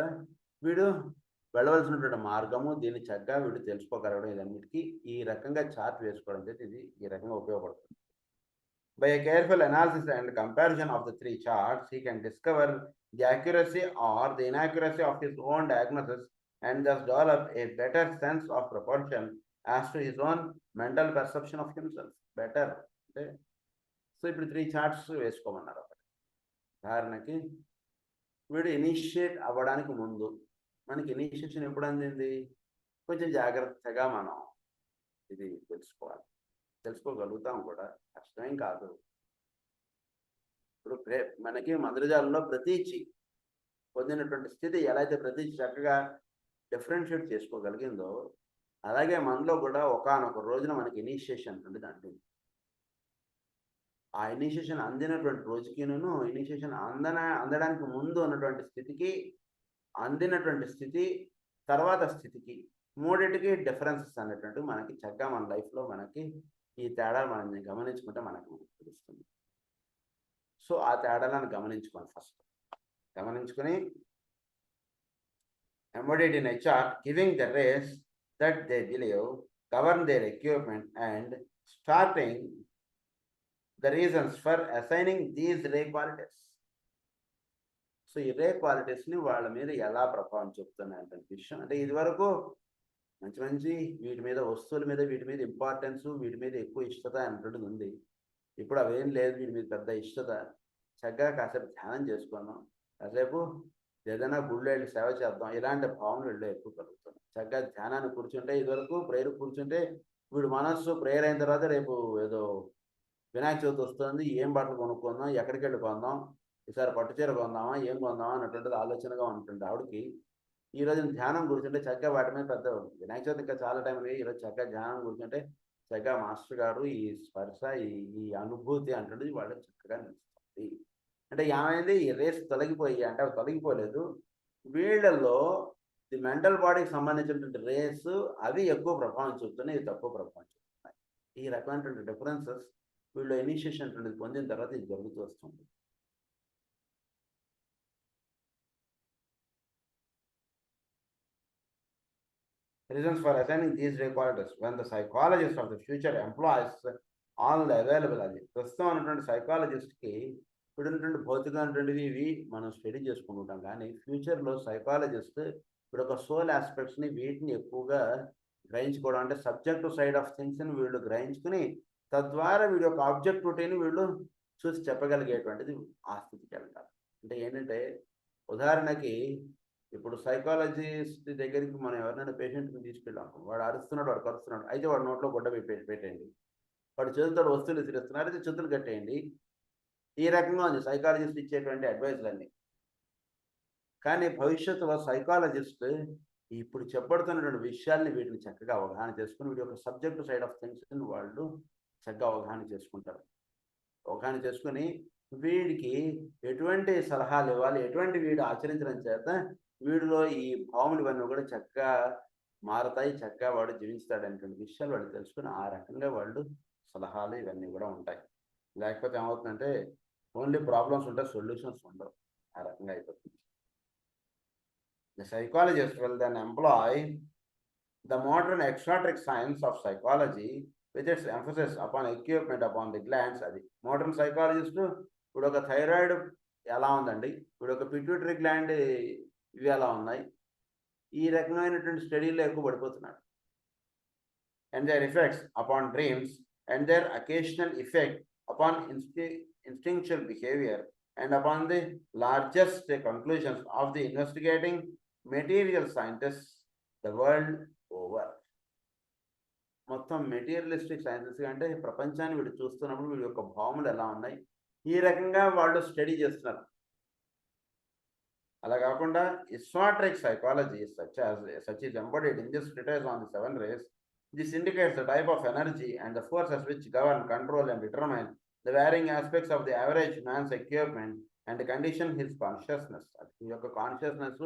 వీడు వెళ్ళవలసినటువంటి మార్గము దీన్ని చక్కగా వీడు తెలుసుకోగలగడం, ఇదన్నిటికీ ఈ రకంగా చార్ట్ వేసుకోవడం చేత ఇది ఈ రకంగా ఉపయోగపడుతుంది. By a careful analysis and comparison of the 3 charts, he can discover the accuracy or the inaccuracy of his own diagnosis and thus develop a better sense of proportion as to his own mental perception of himself. Better. So ఇప్పుడు 3 charts వేసుకోమన్నారు. ఉదాహరణకి వీడు initiate అవ్వడానికి ముందు మనకి initiation ఎప్పుడు అందింది, కొంచెం జాగ్రత్తగా మనం ఇది తెలుసుకోగలుగుతాం కూడా, కష్టమేం కాదు. ఇప్పుడు మనకి మంత్రజాలంలో ప్రతీచి పొందినటువంటి స్థితి ఎలా అయితే ప్రతీచి చక్కగా డిఫరెన్షియేట్ చేసుకోగలిగిందో అలాగే మనలో కూడా ఒకానొక రోజున మనకి ఇనిషియేషన్ ఉంటుంది అంటుంది. ఆ ఇనిషియేషన్ అందినటువంటి రోజుకిను ఇనిషియేషన్ అందడానికి ముందు ఉన్నటువంటి స్థితికి, అందినటువంటి స్థితి తర్వాత స్థితికి మూడింటికి డిఫరెన్సెస్ అనేటువంటి మనకి చక్కగా మన లైఫ్లో మనకి ఈ తేడాలు మనం గమనించుకుంటే మనకు తెలుస్తుంది. సో ఆ తేడాలను గమనించుకోండి, first గమనించుకుని embodied in a chart giving the race that they believe, govern their equipment and starting the reasons for assigning these ray qualities. So ఈ రే క్వాలిటీస్ని వాళ్ళ మీద ఎలా ప్రభావం చూపుతున్నాయి అంటే విషయం అంటే ఇదివరకు మంచి మంచి వీటి మీద వస్తువుల మీద వీటి మీద ఇంపార్టెన్స్ వీటి మీద ఎక్కువ ఇష్టత అనేటువంటిది ఉంది. ఇప్పుడు అవేం లేదు, వీటి మీద పెద్ద ఇష్టత, చక్కగా కాసేపు ధ్యానం చేసుకున్నాం, కాసేపు ఏదైనా గుళ్ళో వెళ్ళి సేవ చేద్దాం, ఇలాంటి భావన వీళ్ళు ఎక్కువ కలుగుతుంది. చక్కగా ధ్యానాన్ని కూర్చుంటే ఇదివరకు ప్రేయర్ కూర్చుంటే వీడు మనస్సు ప్రేయర్ అయిన తర్వాత రేపు ఏదో వినాయక చవితి వస్తుంది, ఏం బట్టలు కొనుక్కుందాం, ఎక్కడికి వెళ్ళి కొందాం, ఈసారి పట్టు చీర కొందామా, ఏం కొందామా అన్నటువంటిది ఆలోచనగా ఉంటుంది ఆవిడకి. ఈ రోజున ధ్యానం కూర్చుంటే చక్కగా వాటి మీద పెద్ద వినాయక చవితి ఇంకా చాలా టైం ఉంది. ఈరోజు చక్కగా ధ్యానం కూర్చుంటే చక్కగా మాస్టర్ గారు ఈ స్పర్శ, ఈ అనుభూతి అంటుండేది వాళ్ళకి చక్కగా నిలుస్తుంది. అంటే ఏమైంది, ఈ రేస్ తొలగిపోయి అంటే అవి తొలగిపోలేదు. వీళ్ళల్లో ది మెంటల్ బాడీకి సంబంధించినటువంటి రేస్ అవి ఎక్కువ ప్రభావం చూపుతున్నాయి, ఇవి తక్కువ ప్రభావం చూపుతున్నాయి. ఈ రకమైనటువంటి డిఫరెన్సెస్ వీళ్ళు ఇనిషియేషన్ అనేది పొందిన తర్వాత ఇది జరుగుతూ వస్తుంది. Reasons for assigning these qualities when the psychologist of the future employs all the available అది ప్రస్తుతం ఉన్నటువంటి సైకాలజిస్ట్కి ఇప్పుడు ఉన్నటువంటి భౌతికమైనటువంటివి ఇవి మనం స్టడీ చేసుకుంటుంటాం, కానీ ఫ్యూచర్లో సైకాలజిస్ట్ ఇప్పుడు ఒక సోల్ ఆస్పెక్ట్స్ని వీటిని ఎక్కువగా గ్రహించుకోవడం, అంటే సబ్జెక్టివ్ సైడ్ ఆఫ్ థింగ్స్ని వీళ్ళు గ్రహించుకుని తద్వారా వీడి యొక్క ఆబ్జెక్టివిటీని వీళ్ళు చూసి చెప్పగలిగేటువంటిది ఆ స్థితికి వెళ్తారు. అంటే ఏంటంటే ఉదాహరణకి ఇప్పుడు సైకాలజిస్ట్ దగ్గరికి మనం ఎవరినైనా పేషెంట్ని తీసుకెళ్ళాం, వాడు అరుస్తున్నాడు, వాడు కరుస్తున్నాడు, అయితే వాడు నోట్లో గుడ్డ పెట్టేయండి, వాడు చేతులతో వస్తువులు విసిరిస్తున్నారు, అయితే చేతులు కట్టేయండి. ఈ రకంగా ఉంది సైకాలజిస్ట్ ఇచ్చేటువంటి అడ్వైజ్లన్నీ. కానీ భవిష్యత్తులో సైకాలజిస్ట్ ఇప్పుడు చెప్పబడుతున్నటువంటి విషయాల్ని వీటిని చక్కగా అవగాహన చేసుకుని వీడి యొక్క సబ్జెక్ట్ సైడ్ ఆఫ్ థింగ్స్ని వాళ్ళు చక్కగా అవగాహన చేసుకుంటారు. అవగాహన చేసుకుని వీడికి ఎటువంటి సలహాలు ఇవ్వాలి, ఎటువంటి వీడు ఆచరించడం చేత వీడిలో ఈ భావములు ఇవన్నీ కూడా చక్కగా మారతాయి, చక్కగా వాడు జీవిస్తాడు అనేటువంటి విషయాలు వాళ్ళు తెలుసుకుని ఆ రకంగా వాళ్ళు సలహాలు ఇవన్నీ కూడా ఉంటాయి. లేకపోతే ఏమవుతుందంటే ఓన్లీ ప్రాబ్లమ్స్ ఉంటాయి, సొల్యూషన్స్ ఉండవు, ఆ రకంగా అయిపోతుంది. The psychologist will then employ the modern exoteric science of psychology with its emphasis upon equipment upon the glands. అది మోడర్న్ సైకాలజిస్ట్ ఇప్పుడు ఒక థైరాయిడ్ ఎలా ఉందండి, ఇప్పుడు ఒక పిట్యూటరీ గ్లాండ్ ఇవి ఎలా ఉన్నాయి, ఈ రకమైనటువంటి స్టడీలో ఎక్కువ పడిపోతున్నాడు. And their effects upon dreams and their occasional effect upon instinctual behavior and upon the largest conclusions of the investigating material scientists the world over. మొత్తం మెటీరియలిస్టిక్ సైన్సెస్ అంటే ప్రపంచాన్ని వీడు చూస్తున్నప్పుడు వీడి యొక్క భావములు ఎలా ఉన్నాయి, ఈ రకంగా వాళ్ళు స్టడీ చేస్తున్నారు. అలా కాకుండా esoteric psychology such is embodied in this treatise on the seven rays. This indicates the type of energy and the forces which govern, control and determine the varying aspects of the average man's equipment and condition his consciousness. ఈ యొక్క consciousness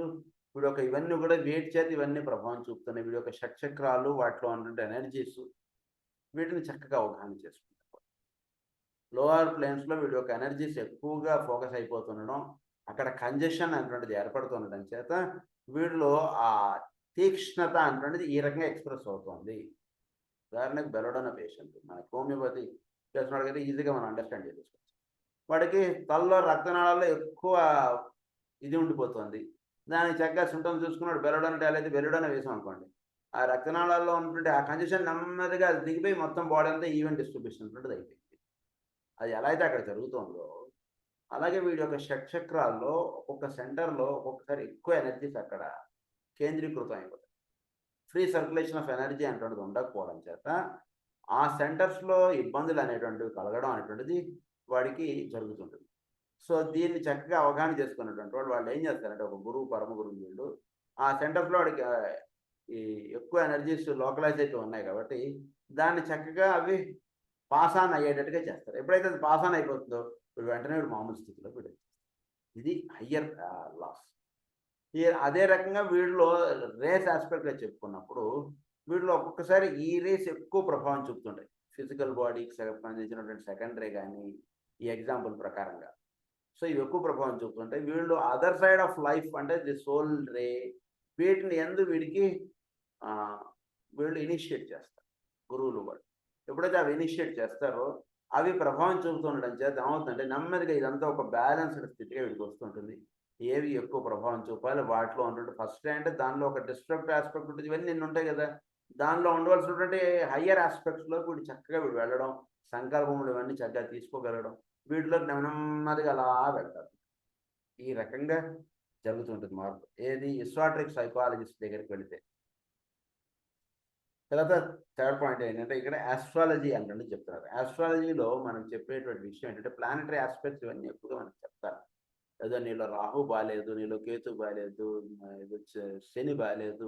వీడి యొక్క ఇవన్నీ కూడా వేటి చేతి ఇవన్నీ ప్రభావం చూపుతున్నాయి. వీడి యొక్క షట్చక్రాలు, వాటిలో ఉన్నటువంటి ఎనర్జీస్, వీటిని చక్కగా అవగాహన చేసుకుంటారు. లోవర్ ప్లేన్స్లో వీడి యొక్క ఎనర్జీస్ ఎక్కువగా ఫోకస్ అయిపోతుండడం, అక్కడ కంజెషన్ అనేటువంటిది ఏర్పడుతుండడం చేత వీడిలో ఆ తీక్ష్ణత అనేటువంటిది ఈ రకంగా ఎక్స్ప్రెస్ అవుతుంది. ఉదాహరణకు బెలోడోనా పేషెంట్ మనకి హోమియోపతి చేస్తున్నాడు కదా, ఈజీగా మనం అండర్స్టాండ్ చేసుకోవచ్చు. వాడికి తలలో రక్తనాళాల్లో ఎక్కువ ఇది ఉండిపోతుంది, దానికి చక్కగా సిమ్టమ్స్ చూసుకున్నాడు, బెలోడోనా టాబ్లెట్ అయితే బెలోడోనా వేసాం అనుకోండి, ఆ రక్తనాళాల్లో ఉన్నటువంటి ఆ కంజెషన్ నెమ్మదిగా అది దిగిపోయి మొత్తం బాడీ అంతా ఈవెన్ డిస్ట్రిబ్యూషన్ ఉన్నది అయిపోయింది. అది ఎలా అయితే అక్కడ జరుగుతుందో అలాగే వీడి యొక్క షట్చక్రాల్లో ఒక్కొక్క సెంటర్లో ఒక్కొక్కసారి ఎక్కువ ఎనర్జీస్ అక్కడ కేంద్రీకృతం అయిపోతాయి. ఫ్రీ సర్క్యులేషన్ ఆఫ్ ఎనర్జీ అనేటువంటిది ఉండకపోవడం చేత ఆ సెంటర్స్లో ఇబ్బందులు అనేటువంటివి కలగడం అనేటువంటిది వాడికి జరుగుతుంటుంది. సో దీన్ని చక్కగా అవగాహన చేసుకున్నటువంటి వాళ్ళు ఏం చేస్తారంటే, ఒక గురువు, పరమ గురువు వీళ్ళు ఆ సెంటర్స్లో వాడికి ఈ ఎక్కువ ఎనర్జీస్ లోకలైజ్ అయితే ఉన్నాయి కాబట్టి దాన్ని చక్కగా అవి పాస్ ఆన్ అయ్యేటట్టుగా చేస్తారు. ఎప్పుడైతే అది పాస్ ఆన్ అయిపోతుందో వీడు వెంటనే వీడు మామూలు స్థితిలో వీడు. ఇది హయ్యర్ లాస్. అదే రకంగా వీడిలో రేస్ ఆస్పెక్ట్గా చెప్పుకున్నప్పుడు వీడిలో ఒక్కొక్కసారి ఈ రేస్ ఎక్కువ ప్రభావం చూపుతుంటాయి. ఫిజికల్ బాడీకి సంబంధించినటువంటి సెకండరీ కానీ ఈ ఎగ్జాంపుల్ ప్రకారంగా. సో ఇవి ఎక్కువ ప్రభావం చూపుతుంటాయి. వీళ్ళు అదర్ సైడ్ ఆఫ్ లైఫ్ అంటే ది సోల్ రే, వీటిని వీడికి వీళ్ళు ఇనిషియేట్ చేస్తారు గురువులు. వాళ్ళు ఎప్పుడైతే అవి ఇనిషియేట్ చేస్తారో అవి ప్రభావం చూపుతుండడం చేత ఏమవుతుందంటే నెమ్మదిగా ఇదంతా ఒక బ్యాలెన్స్డ్ స్థితిగా వీడికి వస్తుంటుంది. ఏవి ఎక్కువ ప్రభావం చూపాలి వాటిలో ఉన్నటువంటి ఫస్ట్ అంటే దానిలో ఒక డిస్ట్రక్టివ్ ఆస్పెక్ట్ ఉంటుంది, ఇవన్నీ నిన్ను ఉంటాయి కదా, దానిలో ఉండవలసినటువంటి హయ్యర్ ఆస్పెక్ట్స్లో వీడు చక్కగా వీడు వెళ్ళడం, సంకల్పములు ఇవన్నీ చక్కగా తీసుకోగలగడం, వీటిలో నెమ్మదిగా అలా వెళ్తారు. ఈ రకంగా జరుగుతుంటుంది మార్పు. ఏది ఎసోటరిక్ సైకాలజిస్ట్ దగ్గరికి వెళితే. తర్వాత థర్డ్ పాయింట్ ఏంటంటే ఇక్కడ ఆస్ట్రాలజీ అంటే చెప్తున్నారు. ఆస్ట్రాలజీలో మనం చెప్పేటువంటి విషయం ఏంటంటే ప్లానెటరీ ఆస్పెక్ట్స్ ఇవన్నీ ఎక్కువగా మనకు చెప్తారు. ఏదో నీలో రాహు బాగాలేదు, నీలో కేతు బాగాలేదు, ఇది శని బాగాలేదు,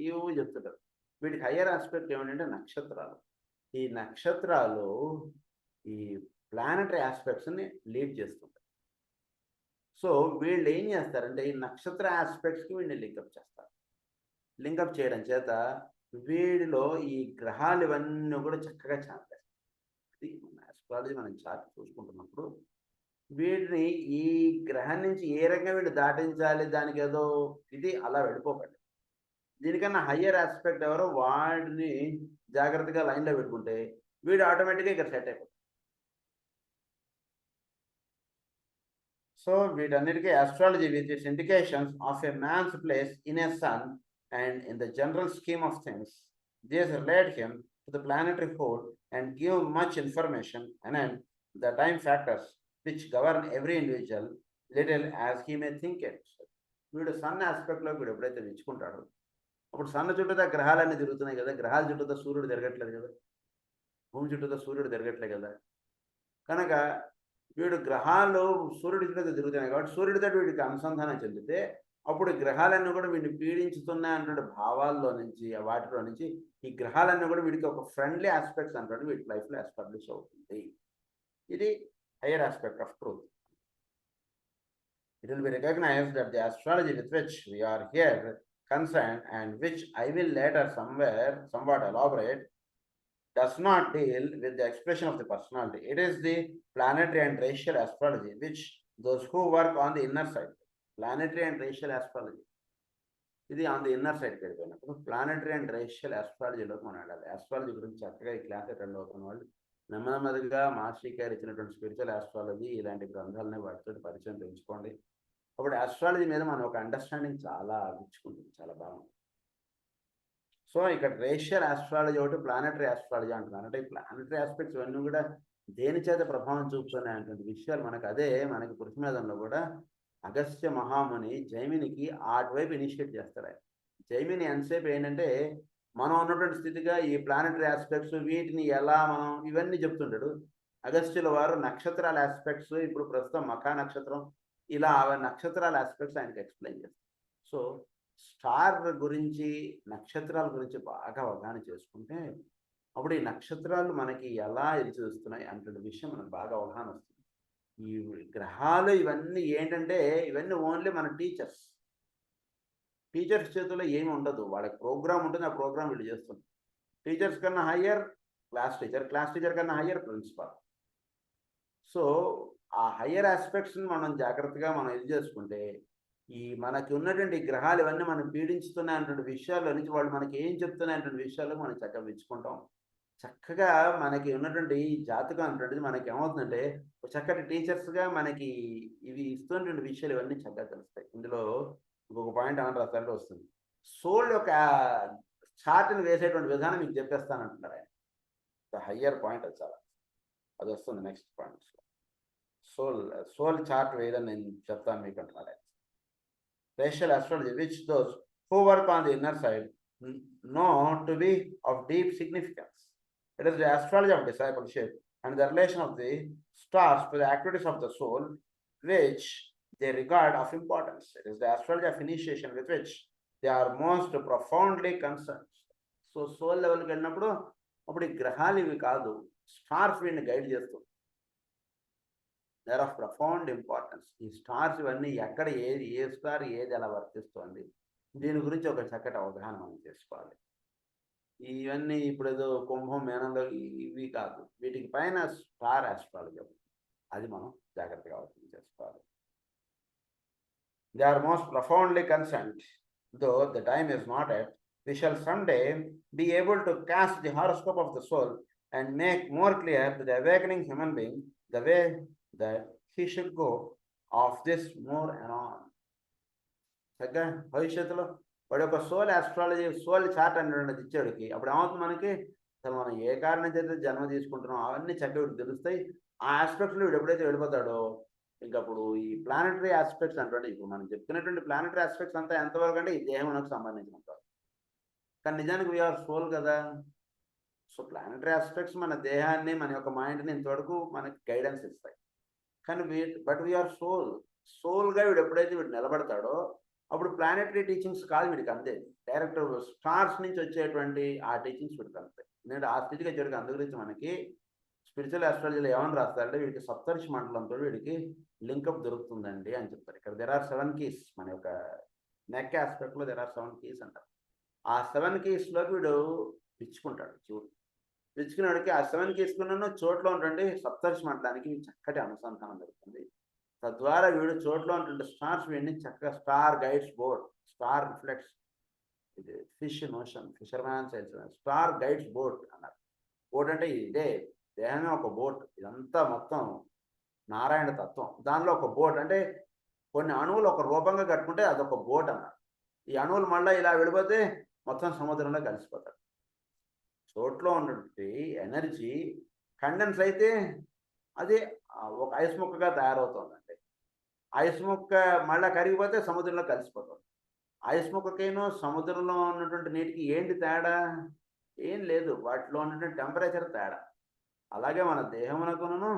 ఏవో చెప్తుంటారు. వీటికి హయ్యర్ ఆస్పెక్ట్ ఏమిటంటే నక్షత్రాలు. ఈ నక్షత్రాలు ఈ ప్లానటరీ ఆస్పెక్ట్స్ని లీడ్ చేస్తుంటాయి. సో వీళ్ళు ఏం చేస్తారంటే ఈ నక్షత్ర ఆస్పెక్ట్స్కి వీడిని లింకప్ చేస్తారు. లింకప్ చేయడం చేత వీడిలో ఈ గ్రహాలు ఇవన్నీ కూడా చక్కగా చాపేస్తాయి. మన ఆస్ట్రాలజీ మనం చార్ట్ చూసుకుంటున్నప్పుడు వీటిని ఈ గ్రహం నుంచి ఏ రకంగా వీళ్ళు దాటించాలి, దానికి ఏదో ఇది అలా వెళ్ళిపోకండి. దీనికన్నా హయ్యర్ ఆస్పెక్ట్ ఎవరో వాడిని జాగ్రత్తగా లైన్లో పెట్టుకుంటే వీడు ఆటోమేటిక్గా ఇక్కడ సెట్ అయిపోతాడు. సో వీటన్నిటికీ astrology with its indications of a man's place in a sun and in the general scheme of things these relate him to the planetary whole and give much information and the time factors which govern every individual little as he may think it. వీడు sun ఆస్పెక్ట్లో వీడు ఎప్పుడైతే మెచ్చుకుంటాడో అప్పుడు సన్న చుట్టూతా గ్రహాలన్నీ తిరుగుతున్నాయి కదా, గ్రహాల చుట్టూతా సూర్యుడు తిరగట్లేదు కదా, భూమి చుట్టూతా సూర్యుడు తిరగట్లేదు కదా, కనుక వీడు గ్రహాలు సూర్యుడి చుట్టూ తిరుగుతున్నాయి కాబట్టి సూర్యుడితో వీడికి అనుసంధానం చెందితే అప్పుడు గ్రహాలన్నీ కూడా వీడిని పీడించుతున్నాయి అన్నటువంటి భావాల్లో నుంచి, వాటిలో నుంచి ఈ గ్రహాలన్నీ కూడా వీడికి ఒక ఫ్రెండ్లీ ఆస్పెక్ట్స్ అంటాడు వీటి లైఫ్లో ఎస్టాబ్లిష్ అవుతుంది. ఇది hire aspect of truth. It will be recognized that the astrology with which we are here concerned and which I will later somewhat elaborate does not deal with the expression of the personality. It is the planetary and racial astrology which those who work on the inner side. Planetary and racial astrology. ఇది on the inner సైడ్కి వెళ్ళిపోయినప్పుడు planetary and racial ఆస్ట్రాలజీలోకి మనం వెళ్ళాలి. Astrology గురించి చక్కగా ఈ class attend అవుతున్న వాళ్ళు నెమ్మదిగా మాస్టర్ గారు ఇచ్చినటువంటి స్పిరిచువల్ ఆస్ట్రాలజీ ఇలాంటి గ్రంథాలని వాటితో పరిచయం పెంచుకోండి. అప్పుడు ఆస్ట్రాలజీ మీద మనం ఒక అండర్స్టాండింగ్ చాలా అభిచ్చుకుంటుంది, చాలా బాగుంది. సో ఇక్కడ రేషియల్ ఆస్ట్రాలజీ ఒకటి, ప్లానటరీ ఆస్ట్రాలజీ అంటున్నారు. అంటే ఈ ప్లానటరీ ఆస్పెక్ట్స్ ఇవన్నీ కూడా దేని చేత ప్రభావం చూపుతున్నాయి అనేటువంటి విషయాలు మనకి పృథ్వీమేధంలో కూడా అగస్త్య మహాముని జైమినికి అటువైపు ఇనిషియేట్ చేస్తారు. ఆయన జైమిని ఎంతసేపు ఏంటంటే మనం ఉన్నటువంటి స్థితిగా ఈ ప్లానటరీ ఆస్పెక్ట్స్ వీటిని ఎలా మనం ఇవన్నీ చెప్తుంటాడు. అగస్త్యుల వారు నక్షత్రాల ఆస్పెక్ట్స్, ఇప్పుడు ప్రస్తుతం మఖా నక్షత్రం, ఇలా నక్షత్రాల ఆస్పెక్ట్స్ ఆయనకి ఎక్స్ప్లెయిన్ చేస్తారు. సో స్టార్ గురించి, నక్షత్రాల గురించి బాగా అవగాహన చేసుకుంటే అప్పుడు ఈ నక్షత్రాలు మనకి ఎలా ఎదురుచూస్తున్నాయి అంటే విషయం మనకు బాగా అవగాహన వస్తుంది. ఈ గ్రహాలు ఇవన్నీ ఏంటంటే ఇవన్నీ ఓన్లీ మన టీచర్స్ చేతుల్లో ఏమి ఉండదు. వాళ్ళకి ప్రోగ్రామ్ ఉంటుంది, ఆ ప్రోగ్రామ్ వీళ్ళు చేస్తుంది. టీచర్స్ కన్నా హయ్యర్ క్లాస్ టీచర్ కన్నా హయ్యర్ ప్రిన్సిపాల్. సో ఆ హయ్యర్ ఆస్పెక్ట్స్ని మనం జాగ్రత్తగా మనం ఇది చేసుకుంటే ఈ మనకి ఉన్నటువంటి గ్రహాలు ఇవన్నీ మనం పీడించుతున్నాయి అన్నటువంటి విషయాల్లో నుంచి వాళ్ళు మనకి ఏం చెప్తున్నాయి అన్నటువంటి విషయాల్లో మనం చక్కగా మెచ్చుకుంటాం. చక్కగా మనకి ఉన్నటువంటి జాతకం అనేటువంటిది మనకి ఏమవుతుందంటే చక్కటి టీచర్స్గా మనకి ఇవి ఇస్తున్నటువంటి విషయాలు ఇవన్నీ చక్కగా తెలుస్తాయి. ఇందులో ఇంకొక పాయింట్ ఏమన్నా రాస్తారంటే వస్తుంది, సోల్ యొక్క చార్ట్ని వేసేటువంటి విధానం మీకు చెప్పేస్తానంటున్నారు ఆయన. ద హయ్యర్ పాయింట్ అది చాలా, అది వస్తుంది నెక్స్ట్ పాయింట్. సోల్ చార్ట్ వేయదని నేను చెప్తాను మీకు అంటున్నారు ఆయన. Racial astrology which those who work on the inner side know to be of deep significance. It is the astrology of discipleship and the relation of the stars to the activities of the soul which they regard of importance. It is the astrology of initiation with which they are most profoundly concerned. So soul level కి వెళ్ళినప్పుడు అప్పుడు ఈ గ్రహాలు ఇవి కాదు, stars వీడిని guide చేస్తుంది. They are of profound importance. ఈ స్టార్స్ ఇవన్నీ ఎక్కడ ఏది, ఏ స్టార్ ఏది ఎలా వర్తిస్తుంది, దీని గురించి ఒక చక్కటి అవగాహన మనం చేసుకోవాలి. ఇవన్నీ ఇప్పుడు ఏదో కుంభం మేనంలో ఇవి కాదు, వీటికి పైన స్టార్ ఆస్ట్రాలజీ, అది మనం జాగ్రత్తగా అవగాహన చేసుకోవాలి. They are most profoundly concerned, though the time is not yet. We shall someday be able to cast the horoscope of the soul and make more clear to the awakening human being the way that he should go of this more anon. చక్కగా భవిష్యత్తులో వాడి యొక్క soul astrology, soul chart అనేటువంటిది ఇచ్చేవాడికి అప్పుడు ఏమవుతుంది మనకి, అసలు మనం ఏ కారణం చేత జన్మ తీసుకుంటున్నాం అవన్నీ చక్కగా తెలుస్తాయి. ఆ ఆస్పెక్ట్స్లో వీడు ఎప్పుడైతే వెళ్ళిపోతాడో ఇంకా అప్పుడు ఈ ప్లానటరీ ఆస్పెక్ట్స్ అంటే ఇప్పుడు మనం చెప్తున్నటువంటి ప్లానటరీ ఆస్పెక్ట్స్ అంతా ఎంతవరకు అంటే ఈ దేహంకు సంబంధించినంత, కానీ నిజానికి వీఆర్ సోల్ కదా. సో ప్లానటరీ ఆస్పెక్ట్స్ మన దేహాన్ని, మన యొక్క మైండ్ని ఇంతవరకు మనకి గైడెన్స్ ఇస్తాయి, కానీ బట్ వీఆర్ సోల్. సోల్గా వీడు ఎప్పుడైతే వీడు నిలబడతాడో అప్పుడు ప్లానెటరీ టీచింగ్స్ కాదు వీడికి అంతే, డైరెక్ట్ స్టార్స్ నుంచి వచ్చేటువంటి ఆ టీచింగ్స్ వీడికి అంతే. ఎందుకంటే ఆ స్థితిగా జరిగే అందు గురించి మనకి స్పిరిచువల్ ఆస్ట్రాలజీలో ఏమని రాస్తారంటే వీడికి సప్తర్షి మండలంతో వీడికి లింకప్ దొరుకుతుందండి అని చెప్తారు. ఇక్కడ దెర్ ఆర్ 7 keys, మన యొక్క నెక్ ఆస్పెక్ట్లో దెర్ ఆర్ 7 keys అంటారు. ఆ 7 keysలోకి వీడు పిచ్చుకుంటాడు. చూడు పిచ్చుకున్నాడికి ఆ 7 keysకున్న చోట్లో ఉంటుంది సప్తర్షి మండలానికి చక్కటి అనుసంధానం దొరుకుతుంది. తద్వారా వీడు చోట్లో ఉంటుంది స్టార్స్ వీడిని చక్కగా star guides board, star reflects, ఇది fish notion, fisherman science, star guides boat అన్నారు. బోట్ అంటే ఇదే దేహమే ఒక బోట్, ఇదంతా మొత్తం నారాయణ తత్వం. దానిలో ఒక బోట్ అంటే కొన్ని అణువులు ఒక రూపంగా కట్టుకుంటే అదొక బోట్ అన్నారు. ఈ అణువులు మళ్ళీ ఇలా విడిపోతే మొత్తం సముద్రంలో కలిసిపోతారు. చోట్లో ఉన్నటువంటి ఎనర్జీ కండెన్స్ అయితే అది ఒక ఐస్ ముక్కగా తయారవుతుందండి. ఐస్ ముక్క మళ్ళీ కరిగిపోతే సముద్రంలో కలిసిపోతుంది. ఐస్ ముక్కకేనో సముద్రంలో ఉన్నటువంటి నీటికి ఏంటి తేడా? ఏం లేదు, వాటిలో ఉన్నటువంటి టెంపరేచర్ తేడా. అలాగే మన దేహమునకును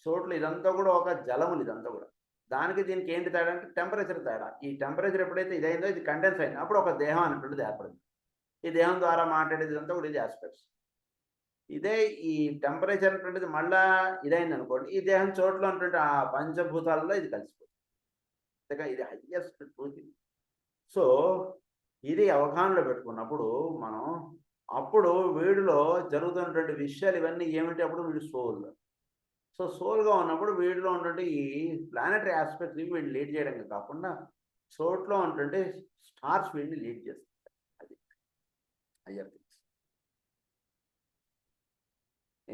చోట్ల ఇదంతా కూడా ఒక జలములు, ఇదంతా కూడా దానికి దీనికి ఏంటి తేడా అంటే టెంపరేచర్ తేడా. ఈ టెంపరేచర్ ఎప్పుడైతే ఇదైందో ఇది కండెన్స్ అయింది, అప్పుడు ఒక దేహం అనేటువంటిది ఏర్పడింది. ఈ దేహం ద్వారా మాట్లాడేది ఇదంతా కూడా ఇది ఆస్పెక్ట్స్. ఇదే ఈ టెంపరేచర్ అనేటువంటిది మళ్ళా ఇదైంది అనుకోండి, ఈ దేహం చోట్ల ఉన్నటువంటి ఆ పంచభూతాలలో ఇది కలిసిపోతుంది. అంతేగా ఇది హయ్యెస్ట్ ట్రూత్. సో ఇది అవగాహనలో పెట్టుకున్నప్పుడు మనం అప్పుడు వీడిలో జరుగుతున్నటువంటి విషయాలు ఇవన్నీ ఏమిటి, అప్పుడు వీడు సోల్. సో సోల్గా ఉన్నప్పుడు వీడిలో ఉన్నటువంటి ఈ ప్లానెటరీ ఆస్పెక్ట్స్ వీడిని లీడ్ చేయడం కాకుండా చోట్లో ఉన్నటువంటి స్టార్స్ వీడిని లీడ్ చేస్తాయి. అది higher things.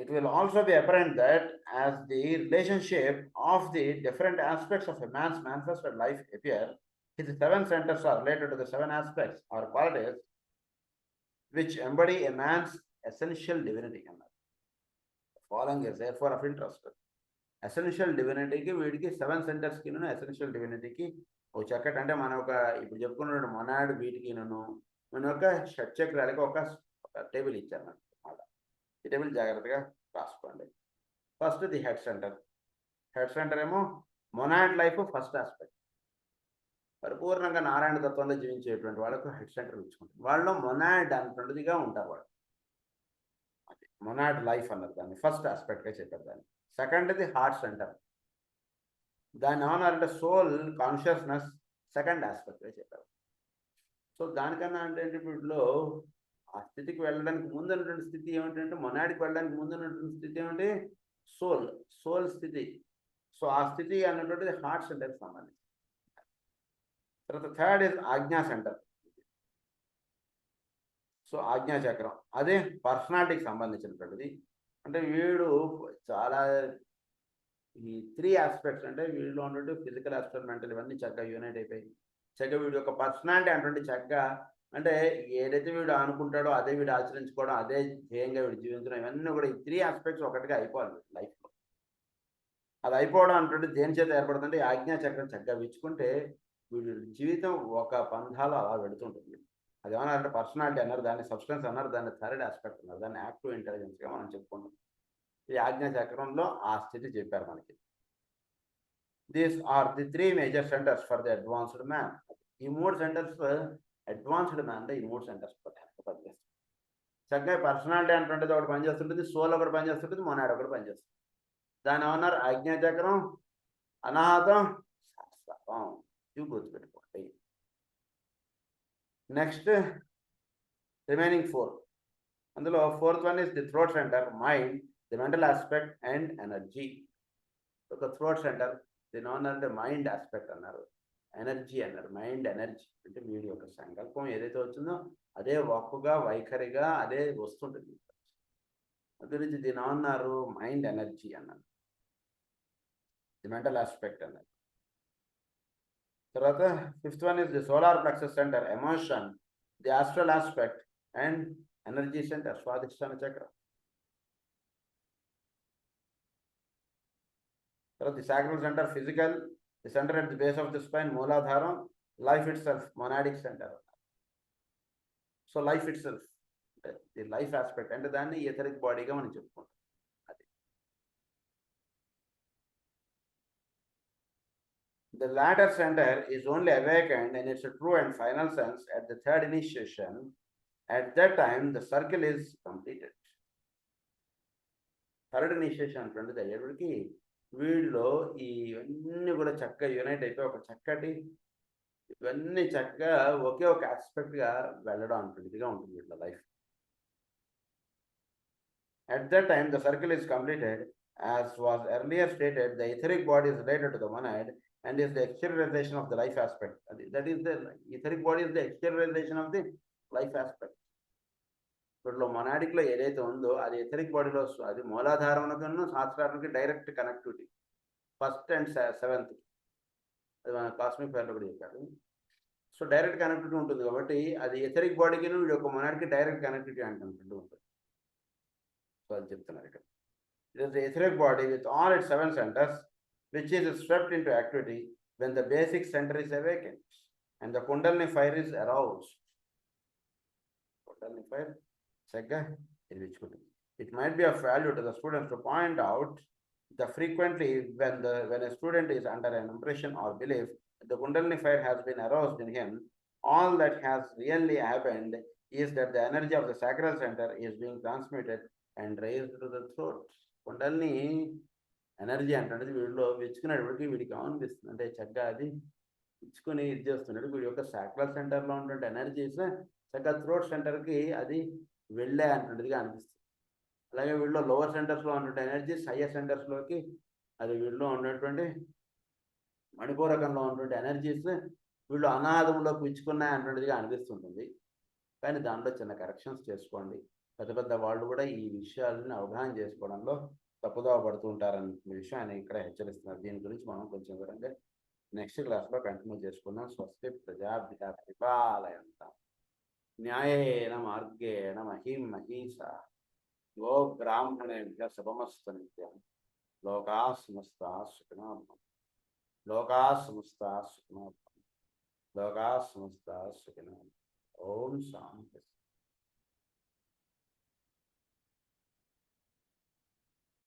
It will also be apparent that as the relationship of the different aspects of a man's manifested life appear, his 7 centers are related to the 7 aspects or qualities which embody a man's essential divinity. Following is therefore of interest. Essential divinity ki వీడికి 7 centers కి essential divinity కి ఒక చక్కటి అంటే మన ఒక ఇప్పుడు చెప్పుకున్న మొనాడ్ వీటికి మన ఒక షట్చక్రాలకి ఒక టేబుల్ ఇచ్చారు నాకు. ఈ టేబుల్ జాగ్రత్తగా రాసుకోండి. First the head center. Head center ఏమో మొనాడ్ లైఫ్ ఫస్ట్ ఆస్పెక్ట్. పరిపూర్ణంగా నారాయణ తత్వంలో జీవించేటువంటి వాళ్ళకు హెడ్ సెంటర్ ఇచ్చుకుంటారు. వాళ్ళు మొనాడ్ అనేటువంటిదిగా ఉంటారు. వాళ్ళు అది మొనాడ్ లైఫ్ అన్నది దాన్ని ఫస్ట్ ఆస్పెక్ట్గా చెప్పారు. దాన్ని సెకండ్ది హార్ట్ సెంటర్. దాన్ని ఏమన్నారంటే సోల్ కాన్షియస్నెస్ సెకండ్ ఆస్పెక్ట్గా చెప్పారు. సో దానికన్నా అంటే వీటిలో ఆ స్థితికి వెళ్ళడానికి ముందు ఉన్నటువంటి స్థితి ఏమిటంటే మొనాడికి వెళ్ళడానికి ముందు ఉన్నటువంటి స్థితి ఏమిటి, సోల్ స్థితి. సో ఆ స్థితి అన్నటువంటిది హార్ట్ సెంటర్కి సంబంధించి. తర్వాత థర్డ్ ఇస్ ఆజ్ఞా సెంటర్. సో ఆజ్ఞా చక్రం అదే పర్సనాలిటీకి సంబంధించినటువంటిది. అంటే వీడు చాలా ఈ 3 ఆస్పెక్ట్స్ అంటే వీడిలో ఉన్నటువంటి ఫిజికల్ ఆస్పెక్ట్, మెంటల్ ఇవన్నీ చక్కగా యూనైట్ అయిపోయి చక్కగా వీడి యొక్క పర్సనాలిటీ అటువంటి చక్కగా అంటే ఏదైతే వీడు అనుకుంటాడో అదే వీడు ఆచరించుకోవడం, అదే ధ్యేయంగా వీడు జీవించడం, ఇవన్నీ కూడా ఈ 3 ఆస్పెక్ట్స్ ఒకటిగా అయిపోవాలి లైఫ్లో. అది అయిపోవడం అంటే దేని చేత ఏర్పడుతుంటే ఆజ్ఞా చక్రం చక్కగా విచ్చుకుంటే వీడి జీవితం ఒక పంధాలో అలా వెళుతుంటుంది. అది ఏమన్నారంటే పర్సనాలిటీ అన్నారు, దాన్ని సబ్స్టెన్స్ అన్నారు, దాన్ని థర్డ్ ఆస్పెక్ట్ అన్నారు, దాన్ని యాక్టివ్ ఇంటెలిజెన్స్గా మనం చెప్పుకుంటాం. ఈ ఆజ్ఞా చక్రంలో ఆ స్థితి చెప్పారు మనకి. These are the 3 major centres for the advanced man. ఈ 3 సెంటర్స్ అడ్వాన్స్డ్ మ్యాన్ అంటే ఈ 3 సెంటర్స్ పనిచేస్తుంది. చక్కగా పర్సనాలిటీ అంటుంటుంది ఒకటి పనిచేస్తుంటుంది, సోల్ ఒకటి పనిచేస్తుంటుంది, మొనాడ్ ఒకటి పనిచేస్తుంది. దాన్ని ఏమన్నారు ఆజ్ఞా చక్రం, అనాహతం, శాశ్వతం. ఇవి గుర్తుపెట్టుకోండి. Next remaining 4. అందులో 4th one is the throat centre, mind, the mental aspect and energy. ఒక థ్రోట్ సెంటర్ దీని ఏమన్నారంటే మైండ్ ఆస్పెక్ట్ అన్నారు, ఎనర్జీ అన్నారు. మైండ్ ఎనర్జీ అంటే వీడి యొక్క సంకల్పం ఏదైతే వచ్చిందో అదే వాక్కుగా వైఖరిగా అదే వస్తుంటుంది. గురించి దీని ఏమన్నారు మైండ్ ఎనర్జీ అన్నారు, ది మెంటల్ ఆస్పెక్ట్ అన్నారు. తర్వాత 5th one is the solar plexus centre, emotion, the astral aspect and energy centre, స్వాదిష్టాన చక్రం. తర్వాత the sacral centre, physical, the centre at the base of the spine, మూలాధారం, life itself, monadic centre. So life itself the life aspect అంటే దాన్ని etheric బాడీగా మనం చెప్పుకుంటాం. అది The latter center is only awakened in its true and final sense at the third initiation. At that time, the circle is completed. Third initiation అంటుండేది అయ్యేటికి వీళ్ళలో ఇవన్నీ కూడా చక్కగా యునైట్ అయిపోయి ఒక చక్కటి ఇవన్నీ చక్కగా ఒకే ఒక ఆస్పెక్ట్గా వెళ్ళడం అంటుందిగా ఉంటుంది వీళ్ళ life. At that time, the circle is completed. As was earlier stated, the etheric body is related to the monad and is the exteriorization of the life aspect. That is, the etheric body is the exteriorization of the life aspect. ఇప్పుడు మొనాడిక్లో ఏదైతే ఉందో అది etheric బాడీలో అది మూలాధారమునకు సహస్రానికి direct connectivity, first and seventh, అది మన కాస్మిక్ ఫైర్లో కూడా చెప్పారు. సో డైరెక్ట్ కనెక్టివిటీ ఉంటుంది కాబట్టి అది ఎథరిక్ బాడీకి వీడి యొక్క మొనాడికి డైరెక్ట్ కనెక్టివిటీ అంటుంటూ ఉంటుంది. సో అది చెప్తున్నారు ఇక్కడ. It is the etheric body with all its 7 centers which is swept into activity when the basic center is awakened and the Kundalini fire is aroused. Kundalini fire, it might be of value to the students to point out the frequently when a student is under an impression or belief the Kundalini fire has been aroused in him, all that has really happened is that the energy of the sacral center is being transmitted and raised to the throat. Kundalini energy అంటే వీడిలో విచ్చుకునేటప్పటికి వీడికి అనిపిస్తుంది అంటే చక్కగా అది ఇచ్చుకొని ఇది చేస్తున్నాడు. వీడి యొక్క సాక్రల్ సెంటర్లో ఉన్నటువంటి ఎనర్జీస్ చక్కగా థ్రోట్ సెంటర్కి అది వెళ్ళే అంటున్నదిగా అనిపిస్తుంది. అలాగే వీడిలో లోవర్ సెంటర్స్లో ఉన్నటువంటి ఎనర్జీస్ హయ్యర్ సెంటర్స్లోకి అది వీడిలో ఉన్నటువంటి మణిపూరకంలో ఉన్నటువంటి ఎనర్జీస్ వీళ్ళు అనాథంలోకి విచ్చుకున్నాయి అంటున్నదిగా అనిపిస్తుంటుంది. కానీ దాంట్లో చిన్న కరెక్షన్స్ చేసుకోండి. పెద్ద పెద్ద వాళ్ళు కూడా ఈ విషయాలను అవగాహన చేసుకోవడంలో తప్పుదోవ పడుతూ ఉంటారనే విషయం ఆయన ఇక్కడ హెచ్చరిస్తున్నారు. దీని గురించి మనం కొంచెం వివరంగా నెక్స్ట్ క్లాస్లో కంటిన్యూ చేసుకుందాం. స్వస్తి ప్రజాభ్య పరిపాలయంతాం న్యాయేన మార్గేణ మహిం మహీషా గో బ్రాహ్మణేభ్య శుభమస్తు నిత్యం. లోకా సమస్తా సుఖినో భవంతు. లోకా సమస్తా సుఖినో భవంతు. లోకా సమస్తా సుఖినో భవంతు. ఓం శాంతి.